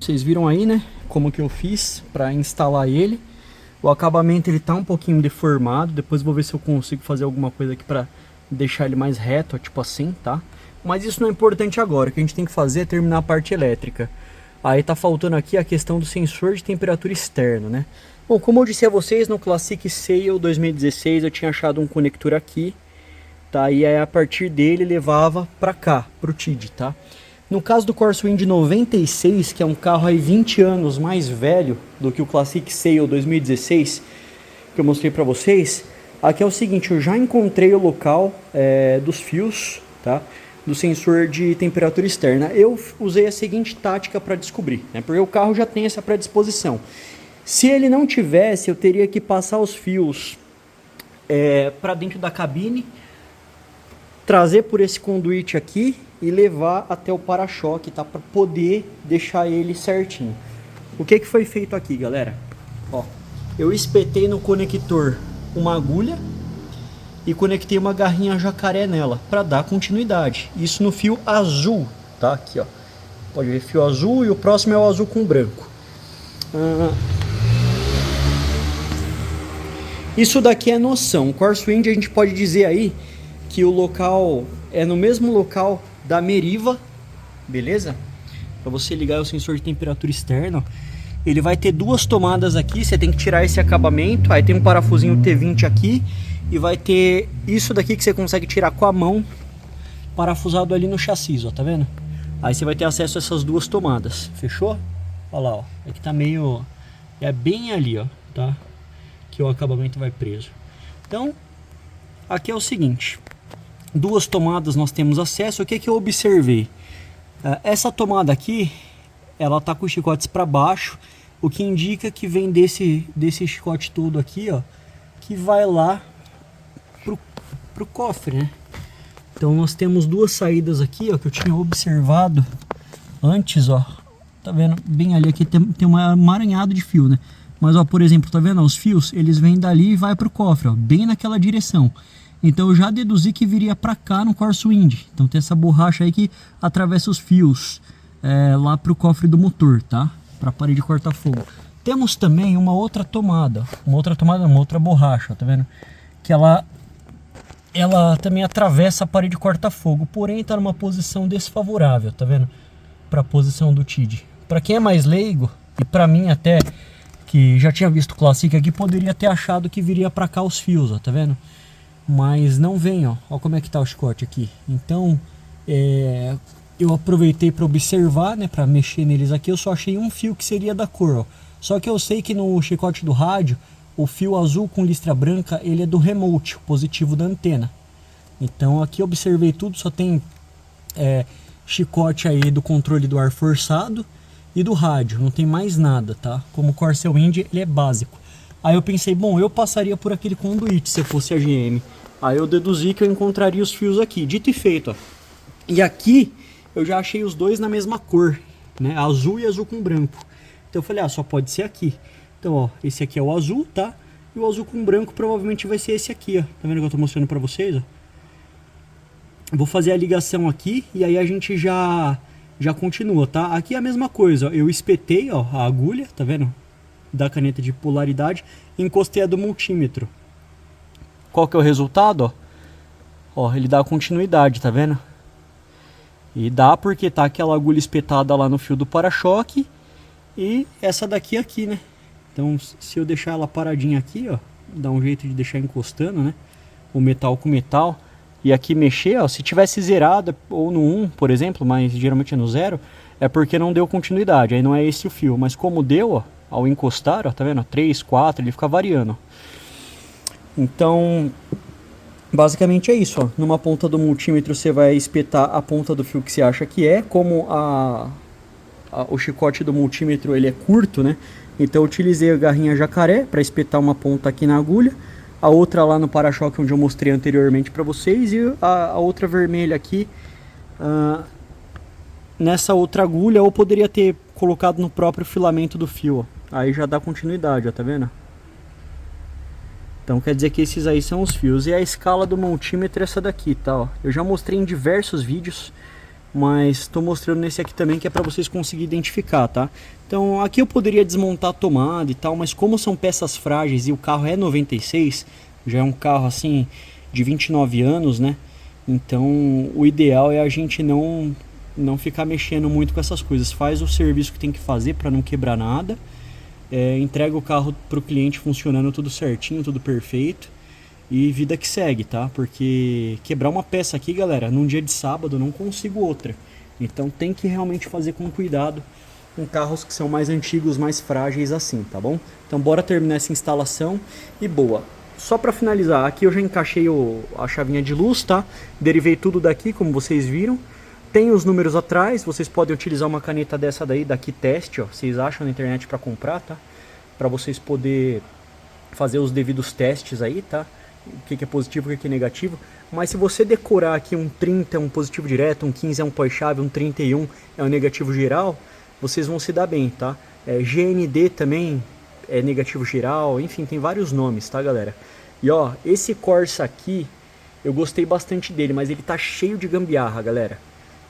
Vocês viram aí, né, como que eu fiz para instalar ele. O acabamento ele tá um pouquinho deformado, depois vou ver se eu consigo fazer alguma coisa aqui para deixar ele mais reto, tipo assim, tá? Mas isso não é importante agora, o que a gente tem que fazer é terminar a parte elétrica. Aí tá faltando aqui a questão do sensor de temperatura externo, né? Bom, como eu disse a vocês, no Classic Sale 2016 eu tinha achado um conector aqui, tá? E aí a partir dele levava para cá, pro TID, tá? No caso do Corsa-Wind 96, que é um carro aí 20 anos mais velho do que o Classic Sale 2016, que eu mostrei para vocês, aqui é o seguinte, eu já encontrei o local dos fios, tá? Do sensor de temperatura externa. Eu usei a seguinte tática para descobrir, né? Porque o carro já tem essa predisposição. Se ele não tivesse, eu teria que passar os fios para dentro da cabine, trazer por esse conduíte aqui e levar até o para-choque, tá? Para poder deixar ele certinho. O que foi feito aqui, galera? Ó, eu espetei no conector uma agulha e conectei uma garrinha jacaré nela para dar continuidade. Isso no fio azul, tá? Aqui, ó. Pode ver fio azul e o próximo é o azul com branco. Isso daqui é noção. O Corsa-Wind a gente pode dizer aí que o local é no mesmo local da Meriva, beleza? Para você ligar o sensor de temperatura externa, ele vai ter duas tomadas aqui, você tem que tirar esse acabamento, aí tem um parafusinho T20 aqui e vai ter isso daqui que você consegue tirar com a mão, parafusado ali no chassi, ó, tá vendo? Aí você vai ter acesso a essas duas tomadas, fechou? Olha lá, ó, aqui tá meio, é bem ali, ó, tá? Que o acabamento vai preso. Então, aqui é o seguinte, duas tomadas nós temos acesso. O que eu observei? Essa tomada aqui, ela tá com os chicotes para baixo, o que indica que vem desse chicote todo aqui, ó, que vai lá pro cofre, né? Então nós temos duas saídas aqui, ó, que eu tinha observado antes, ó. Tá vendo? Bem ali aqui tem um emaranhado de fio, né? Mas, ó, por exemplo, tá vendo? Os fios, eles vêm dali e vai pro cofre, ó, bem naquela direção. Então eu já deduzi que viria para cá no Corsa Wind. Então tem essa borracha aí que atravessa os fios lá pro cofre do motor, tá? Para a parede corta-fogo. Temos também uma outra tomada, uma outra borracha, tá vendo? Que ela também atravessa a parede corta-fogo, porém tá numa posição desfavorável, tá vendo? Para a posição do TID. Para quem é mais leigo, e para mim até, que já tinha visto o Classic aqui, poderia ter achado que viria para cá os fios, ó, tá vendo? Mas não vem, ó. Ó como é que tá o chicote aqui. Então, eu aproveitei para observar, né, para mexer neles aqui. Eu só achei um fio que seria da cor, ó. Só que eu sei que no chicote do rádio, o fio azul com listra branca, ele é do remote, o positivo da antena. Então aqui eu observei tudo, só tem chicote aí do controle do ar forçado e do rádio, não tem mais nada, tá? Como o Corsa Wind, ele é básico. Aí eu pensei, bom, eu passaria por aquele conduíte se eu fosse a GM. Aí eu deduzi que eu encontraria os fios aqui, dito e feito, ó. E aqui eu já achei os dois na mesma cor, né? Azul e azul com branco. Então eu falei, só pode ser aqui. Então, ó, esse aqui é o azul, tá? E o azul com branco provavelmente vai ser esse aqui, ó. Tá vendo que eu tô mostrando pra vocês, ó? Vou fazer a ligação aqui e aí a gente já continua, tá? Aqui é a mesma coisa, ó. Eu espetei, ó, a agulha, tá vendo? Da caneta de polaridade, encostei a do multímetro. Qual que é o resultado, ó? Ó, ele dá continuidade, tá vendo? E dá porque tá aquela agulha espetada lá no fio do para-choque e essa daqui aqui, né? Então, se eu deixar ela paradinha aqui, ó, dá um jeito de deixar encostando, né? O metal com metal. E aqui mexer, ó, se tivesse zerado ou no 1, por exemplo, mas geralmente é no 0, é porque não deu continuidade, aí não é esse o fio. Mas como deu, ó, ao encostar, ó, tá vendo? 3, 4, ele fica variando. Então, basicamente é isso, ó. Numa ponta do multímetro você vai espetar a ponta do fio que você acha que é. Como o chicote do multímetro ele é curto, né? Então eu utilizei a garrinha jacaré para espetar uma ponta aqui na agulha. A outra lá no para-choque onde eu mostrei anteriormente para vocês. E a outra vermelha aqui nessa outra agulha. Ou poderia ter colocado no próprio filamento do fio, ó. Aí já dá continuidade, ó, tá vendo? Então quer dizer que esses aí são os fios. E a escala do multímetro é essa daqui, tá? Ó. Eu já mostrei em diversos vídeos, mas estou mostrando nesse aqui também, que é para vocês conseguirem identificar, tá? Então aqui eu poderia desmontar a tomada e tal, mas como são peças frágeis e o carro é 96, já é um carro assim de 29 anos, né? Então o ideal é a gente não ficar mexendo muito com essas coisas. Faz o serviço que tem que fazer para não quebrar nada. Entrega o carro para o cliente funcionando tudo certinho, tudo perfeito, e vida que segue, tá? Porque quebrar uma peça aqui, galera, num dia de sábado eu não consigo outra. Então tem que realmente fazer com cuidado com carros que são mais antigos, mais frágeis assim, tá bom? Então bora terminar essa instalação e boa. Só para finalizar, aqui eu já encaixei a chavinha de luz, tá? Derivei tudo daqui, como vocês viram. Tem os números atrás, vocês podem utilizar uma caneta dessa daí, daqui teste, ó, vocês acham na internet para comprar, tá? Para vocês poder fazer os devidos testes aí, tá? O que é positivo, o que é negativo. Mas se você decorar aqui um 30 é um positivo direto, um 15 é um pós-chave, um 31 é um negativo geral, vocês vão se dar bem, tá? GND também é negativo geral, enfim, tem vários nomes, tá, galera? E ó, esse Corsa aqui, eu gostei bastante dele, mas ele tá cheio de gambiarra, galera.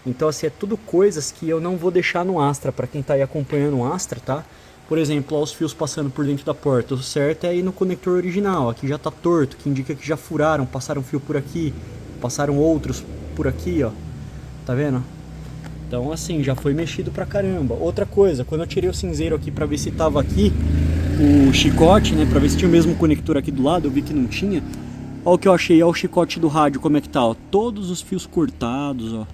Então assim, é tudo coisas que eu não vou deixar no Astra, para quem tá aí acompanhando o Astra, tá? Por exemplo, ó, os fios passando por dentro da porta, o certo é ir no conector original, aqui já tá torto, que indica que já furaram, passaram fio por aqui, passaram outros por aqui, ó, tá vendo? Então assim, já foi mexido pra caramba. Outra coisa, quando eu tirei o cinzeiro aqui pra ver se tava aqui o chicote, né, pra ver se tinha o mesmo conector aqui do lado, eu vi que não tinha. Ó o que eu achei, ó o chicote do rádio, como é que tá, ó, todos os fios cortados, ó.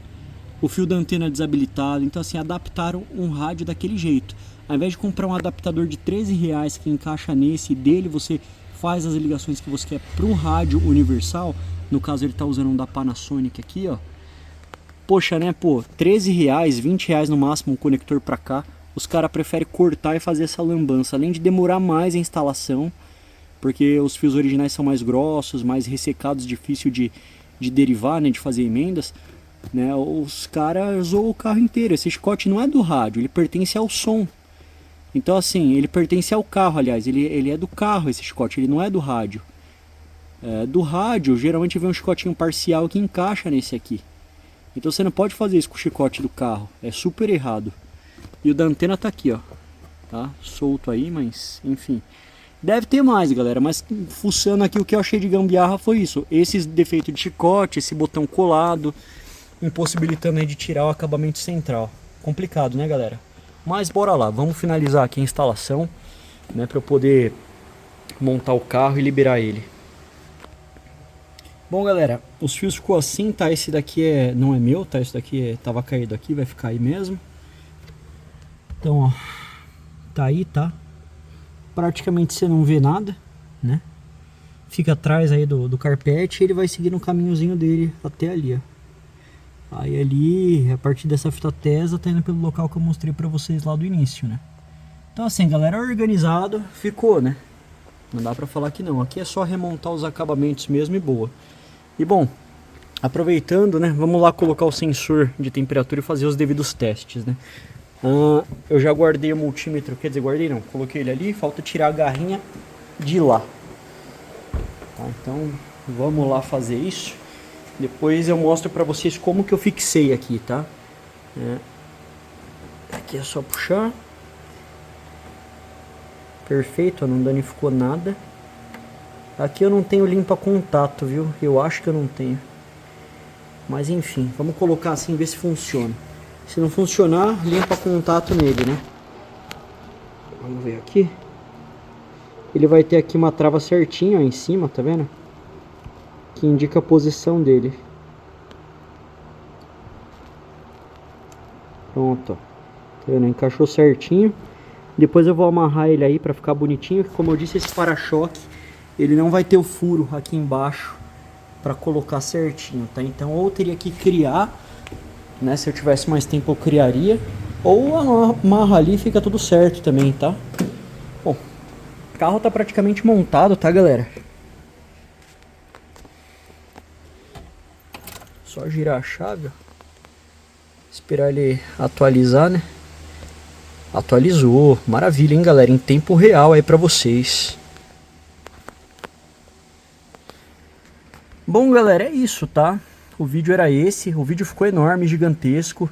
O fio da antena desabilitado. Então assim, adaptaram um rádio daquele jeito. Ao invés de comprar um adaptador de R$13 que encaixa nesse, e dele você faz as ligações que você quer para o rádio universal. No caso ele está usando um da Panasonic aqui, ó. poxa, né, pô, R$13, R$20 no máximo um conector pra cá. Os caras preferem cortar e fazer essa lambança, além de demorar mais a instalação, porque os fios originais são mais grossos, mais ressecados, difícil de derivar, né, de fazer emendas, né, os caras zoam o carro inteiro. Esse chicote não é do rádio, ele pertence ao som. Então assim, ele pertence ao carro, aliás, ele é do carro esse chicote, ele não é do rádio. Do rádio, geralmente vem um chicotinho parcial que encaixa nesse aqui. Então você não pode fazer isso com o chicote do carro, é super errado. E o da antena tá aqui, ó, tá solto aí, mas enfim. Deve ter mais, galera, mas fuçando aqui o que eu achei de gambiarra foi isso. Esses defeitos de chicote, esse botão colado, impossibilitando aí de tirar o acabamento central. Complicado, né, galera? Mas bora lá, vamos finalizar aqui a instalação, né, para eu poder montar o carro e liberar ele. Bom, galera, os fios ficou assim, tá? Esse daqui não é meu, tá? Esse daqui tava caído aqui, vai ficar aí mesmo. Então, ó, tá aí, tá? Praticamente você não vê nada, né? Fica atrás aí do carpete e ele vai seguir no caminhozinho dele até ali, ó. Aí ali, a partir dessa fita tesa, tá indo pelo local que eu mostrei pra vocês lá do início, né? Então assim, galera, organizado ficou, né? Não dá pra falar que não. Aqui é só remontar os acabamentos mesmo e boa. E bom, aproveitando, né? Vamos lá colocar o sensor de temperatura e fazer os devidos testes, né? Eu já guardei o multímetro, quer dizer, guardei não, coloquei ele ali, falta tirar a garrinha de lá. Tá, então vamos lá fazer isso. Depois eu mostro pra vocês como que eu fixei aqui, tá? Aqui é só puxar. Perfeito, ó, não danificou nada. Aqui eu não tenho limpa contato, viu? Eu acho que eu não tenho. Mas enfim, vamos colocar assim, ver se funciona. Se não funcionar, limpa contato nele, né? Vamos ver aqui. Ele vai ter aqui uma trava certinha, ó, em cima, tá vendo? Que indica a posição dele. Pronto, ó. Tá vendo? Encaixou certinho. Depois eu vou amarrar ele aí pra ficar bonitinho. Como eu disse, esse para-choque, ele não vai ter o furo aqui embaixo pra colocar certinho, tá? Então ou teria que criar, né? Se eu tivesse mais tempo eu criaria. Ou amarra ali e fica tudo certo também, tá? Bom, o carro tá praticamente montado, tá, galera? Só girar a chave, ó. Esperar ele atualizar, né? Atualizou, maravilha, hein, galera? Em tempo real aí pra vocês. Bom, galera, é isso, tá? O vídeo era esse, o vídeo ficou enorme, gigantesco.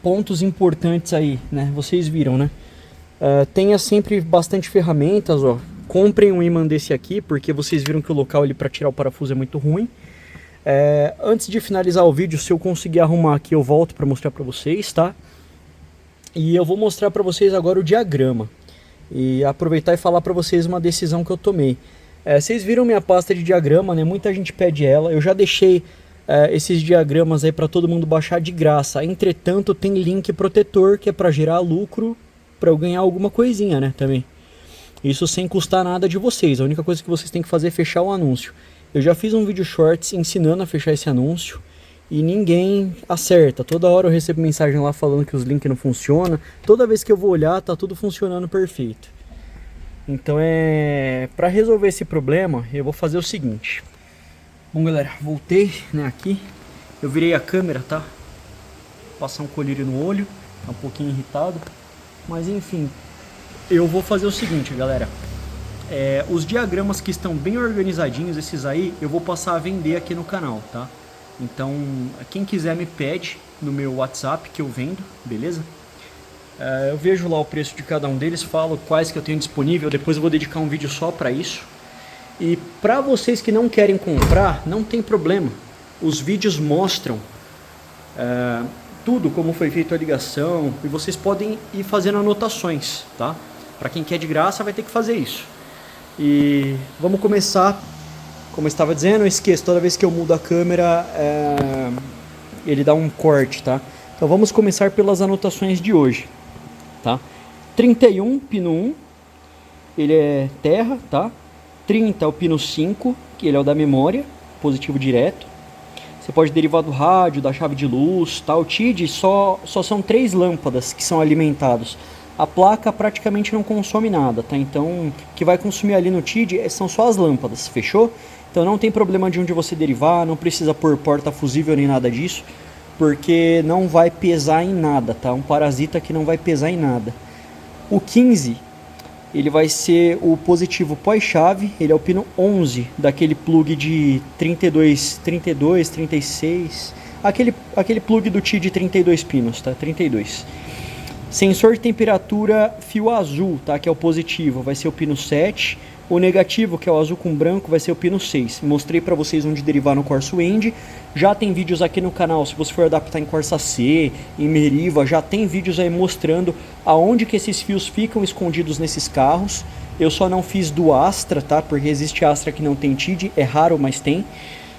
Pontos importantes aí, né? Vocês viram, né? Tenha sempre bastante ferramentas, ó. Comprem um imã desse aqui, porque vocês viram que o local ali para tirar o parafuso é muito ruim. Antes de finalizar o vídeo, se eu conseguir arrumar aqui, eu volto para mostrar para vocês, tá? E eu vou mostrar para vocês agora o diagrama. E aproveitar e falar para vocês uma decisão que eu tomei. Vocês viram minha pasta de diagrama, né? Muita gente pede ela. Eu já deixei esses diagramas aí para todo mundo baixar de graça. Entretanto, tem link protetor que é para gerar lucro, para eu ganhar alguma coisinha, né? Também. Isso sem custar nada de vocês. A única coisa que vocês têm que fazer é fechar o anúncio. Eu já fiz um vídeo shorts ensinando a fechar esse anúncio e ninguém acerta. Toda hora eu recebo mensagem lá falando que os links não funcionam. Toda vez que eu vou olhar, tá tudo funcionando perfeito. Então para resolver esse problema, eu vou fazer o seguinte. Bom, galera, voltei, né, aqui. Eu virei a câmera, tá? Passar um colírio no olho, tá um pouquinho irritado. Mas enfim, eu vou fazer o seguinte, galera. Os diagramas que estão bem organizadinhos, esses aí, eu vou passar a vender aqui no canal, tá? Então, quem quiser me pede no meu WhatsApp que eu vendo, beleza? Eu vejo lá o preço de cada um deles, falo quais que eu tenho disponível, depois eu vou dedicar um vídeo só para isso. E para vocês que não querem comprar, não tem problema. Os vídeos mostram tudo, como foi feita a ligação, e vocês podem ir fazendo anotações, tá? Para quem quer de graça vai ter que fazer isso. E vamos começar, como eu estava dizendo, eu esqueço, toda vez que eu mudo a câmera, ele dá um corte, tá? Então vamos começar pelas anotações de hoje, tá? 31, pino 1, ele é terra, tá? 30 é o pino 5, que ele é o da memória, positivo direto. Você pode derivar do rádio, da chave de luz, tá? O TID só são 3 lâmpadas que são alimentados. A placa praticamente não consome nada, tá? Então, o que vai consumir ali no TID são só as lâmpadas, fechou? Então não tem problema de onde você derivar, não precisa pôr porta fusível nem nada disso, porque não vai pesar em nada, tá? Um parasita que não vai pesar em nada. O 15, ele vai ser o positivo pós-chave, ele é o pino 11 daquele plug de 32, 36, aquele plug do TID de 32 pinos, tá? 32. Sensor de temperatura fio azul, tá? Que é o positivo, vai ser o pino 7. O negativo, que é o azul com branco, vai ser o pino 6. Mostrei para vocês onde derivar no Corsa Wind. Já tem vídeos aqui no canal, se você for adaptar em Corsa C, em Meriva, já tem vídeos aí mostrando aonde que esses fios ficam escondidos nesses carros. Eu só não fiz do Astra, tá? Porque existe Astra que não tem TID, é raro, mas tem.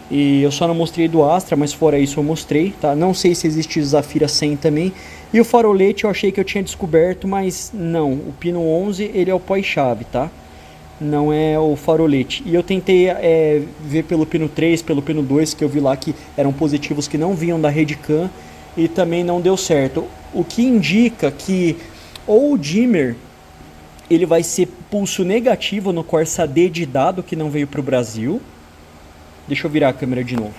E eu só não mostrei do Astra, mas fora isso eu mostrei, tá? Não sei se existe Zafira 100 também. E o farolete eu achei que eu tinha descoberto, mas não. O pino 11, ele é o pós-chave, tá? Não é o farolete. E eu tentei ver pelo pino 3, pelo pino 2, que eu vi lá que eram positivos que não vinham da Redcam, e também não deu certo. O que indica que ou o dimmer ele vai ser pulso negativo no Corsa D de dado que não veio para o Brasil. Deixa eu virar a câmera de novo.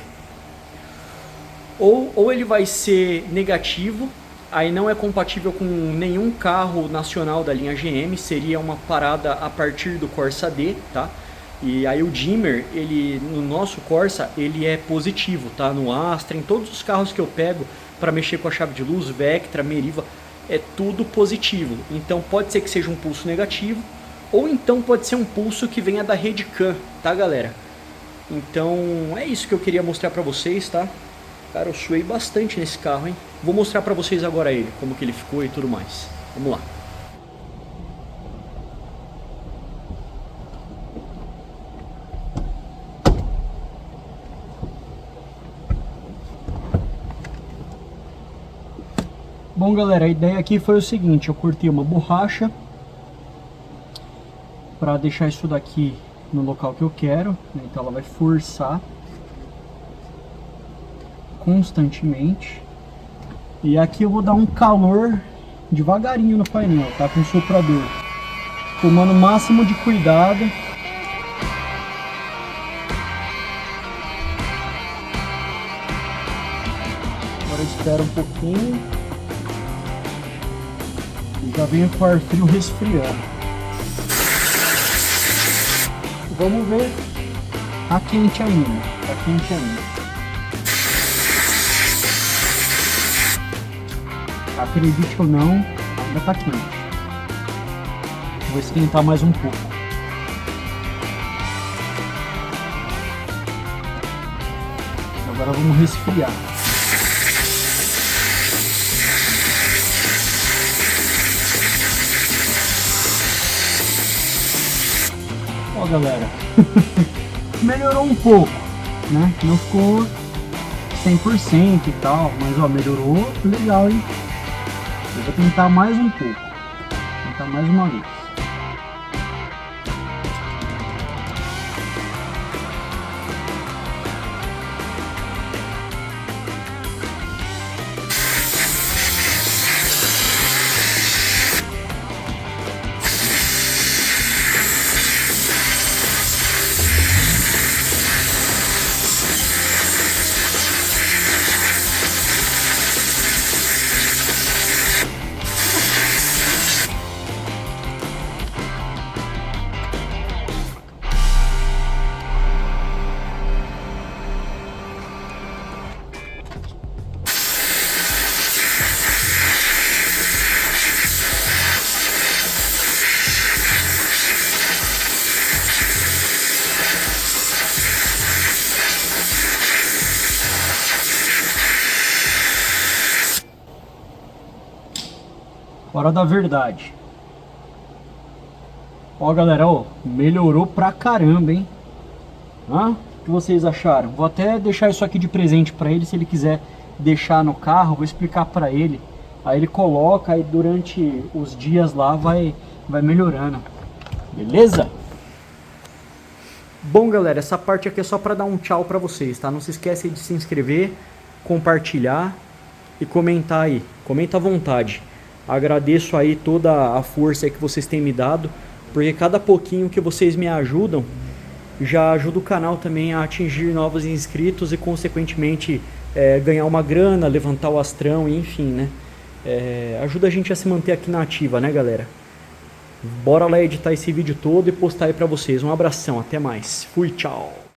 Ou ele vai ser negativo, aí não é compatível com nenhum carro nacional da linha GM, seria uma parada a partir do Corsa D, tá? E aí o dimmer, ele no nosso Corsa, ele é positivo, tá? No Astra, em todos os carros que eu pego para mexer com a chave de luz, Vectra, Meriva, é tudo positivo. Então pode ser que seja um pulso negativo, ou então pode ser um pulso que venha da Redcam, tá, galera? Então é isso que eu queria mostrar pra vocês, tá? Cara, eu suei bastante nesse carro, hein? Vou mostrar pra vocês agora ele, como que ele ficou e tudo mais. Vamos lá. Bom, galera, a ideia aqui foi o seguinte, eu cortei uma borracha pra deixar isso daqui no local que eu quero, né? Então ela vai forçar constantemente. E aqui eu vou dar um calor devagarinho no painel, tá? Com o soprador, tomando o máximo de cuidado. Agora eu espero um pouquinho e já venho com o ar frio resfriando. Vamos ver. Tá quente ainda. Tá quente ainda. Acredite ou não, ainda tá quente. Vou esquentar mais um pouco. Agora vamos resfriar. Ó, galera, melhorou um pouco, né? Não ficou 100% e tal, mas ó, melhorou legal, hein? Eu vou tentar mais um pouco, tentar mais uma vez. Hora da verdade. Ó, galera, ó, melhorou pra caramba, hein? Hã? O que vocês acharam? Vou até deixar isso aqui de presente pra ele, se ele quiser deixar no carro, vou explicar pra ele. Aí ele coloca e durante os dias lá vai melhorando. Beleza? Bom, galera, essa parte aqui é só para dar um tchau para vocês, tá? Não se esquece de se inscrever, compartilhar e comentar aí. Comenta à vontade. Agradeço aí toda a força que vocês têm me dado, porque cada pouquinho que vocês me ajudam já ajuda o canal também a atingir novos inscritos e consequentemente ganhar uma grana, levantar o astrão, enfim, né? Ajuda a gente a se manter aqui na ativa, né, galera? Bora lá editar esse vídeo todo e postar aí pra vocês. Um abração, até mais. Fui, tchau.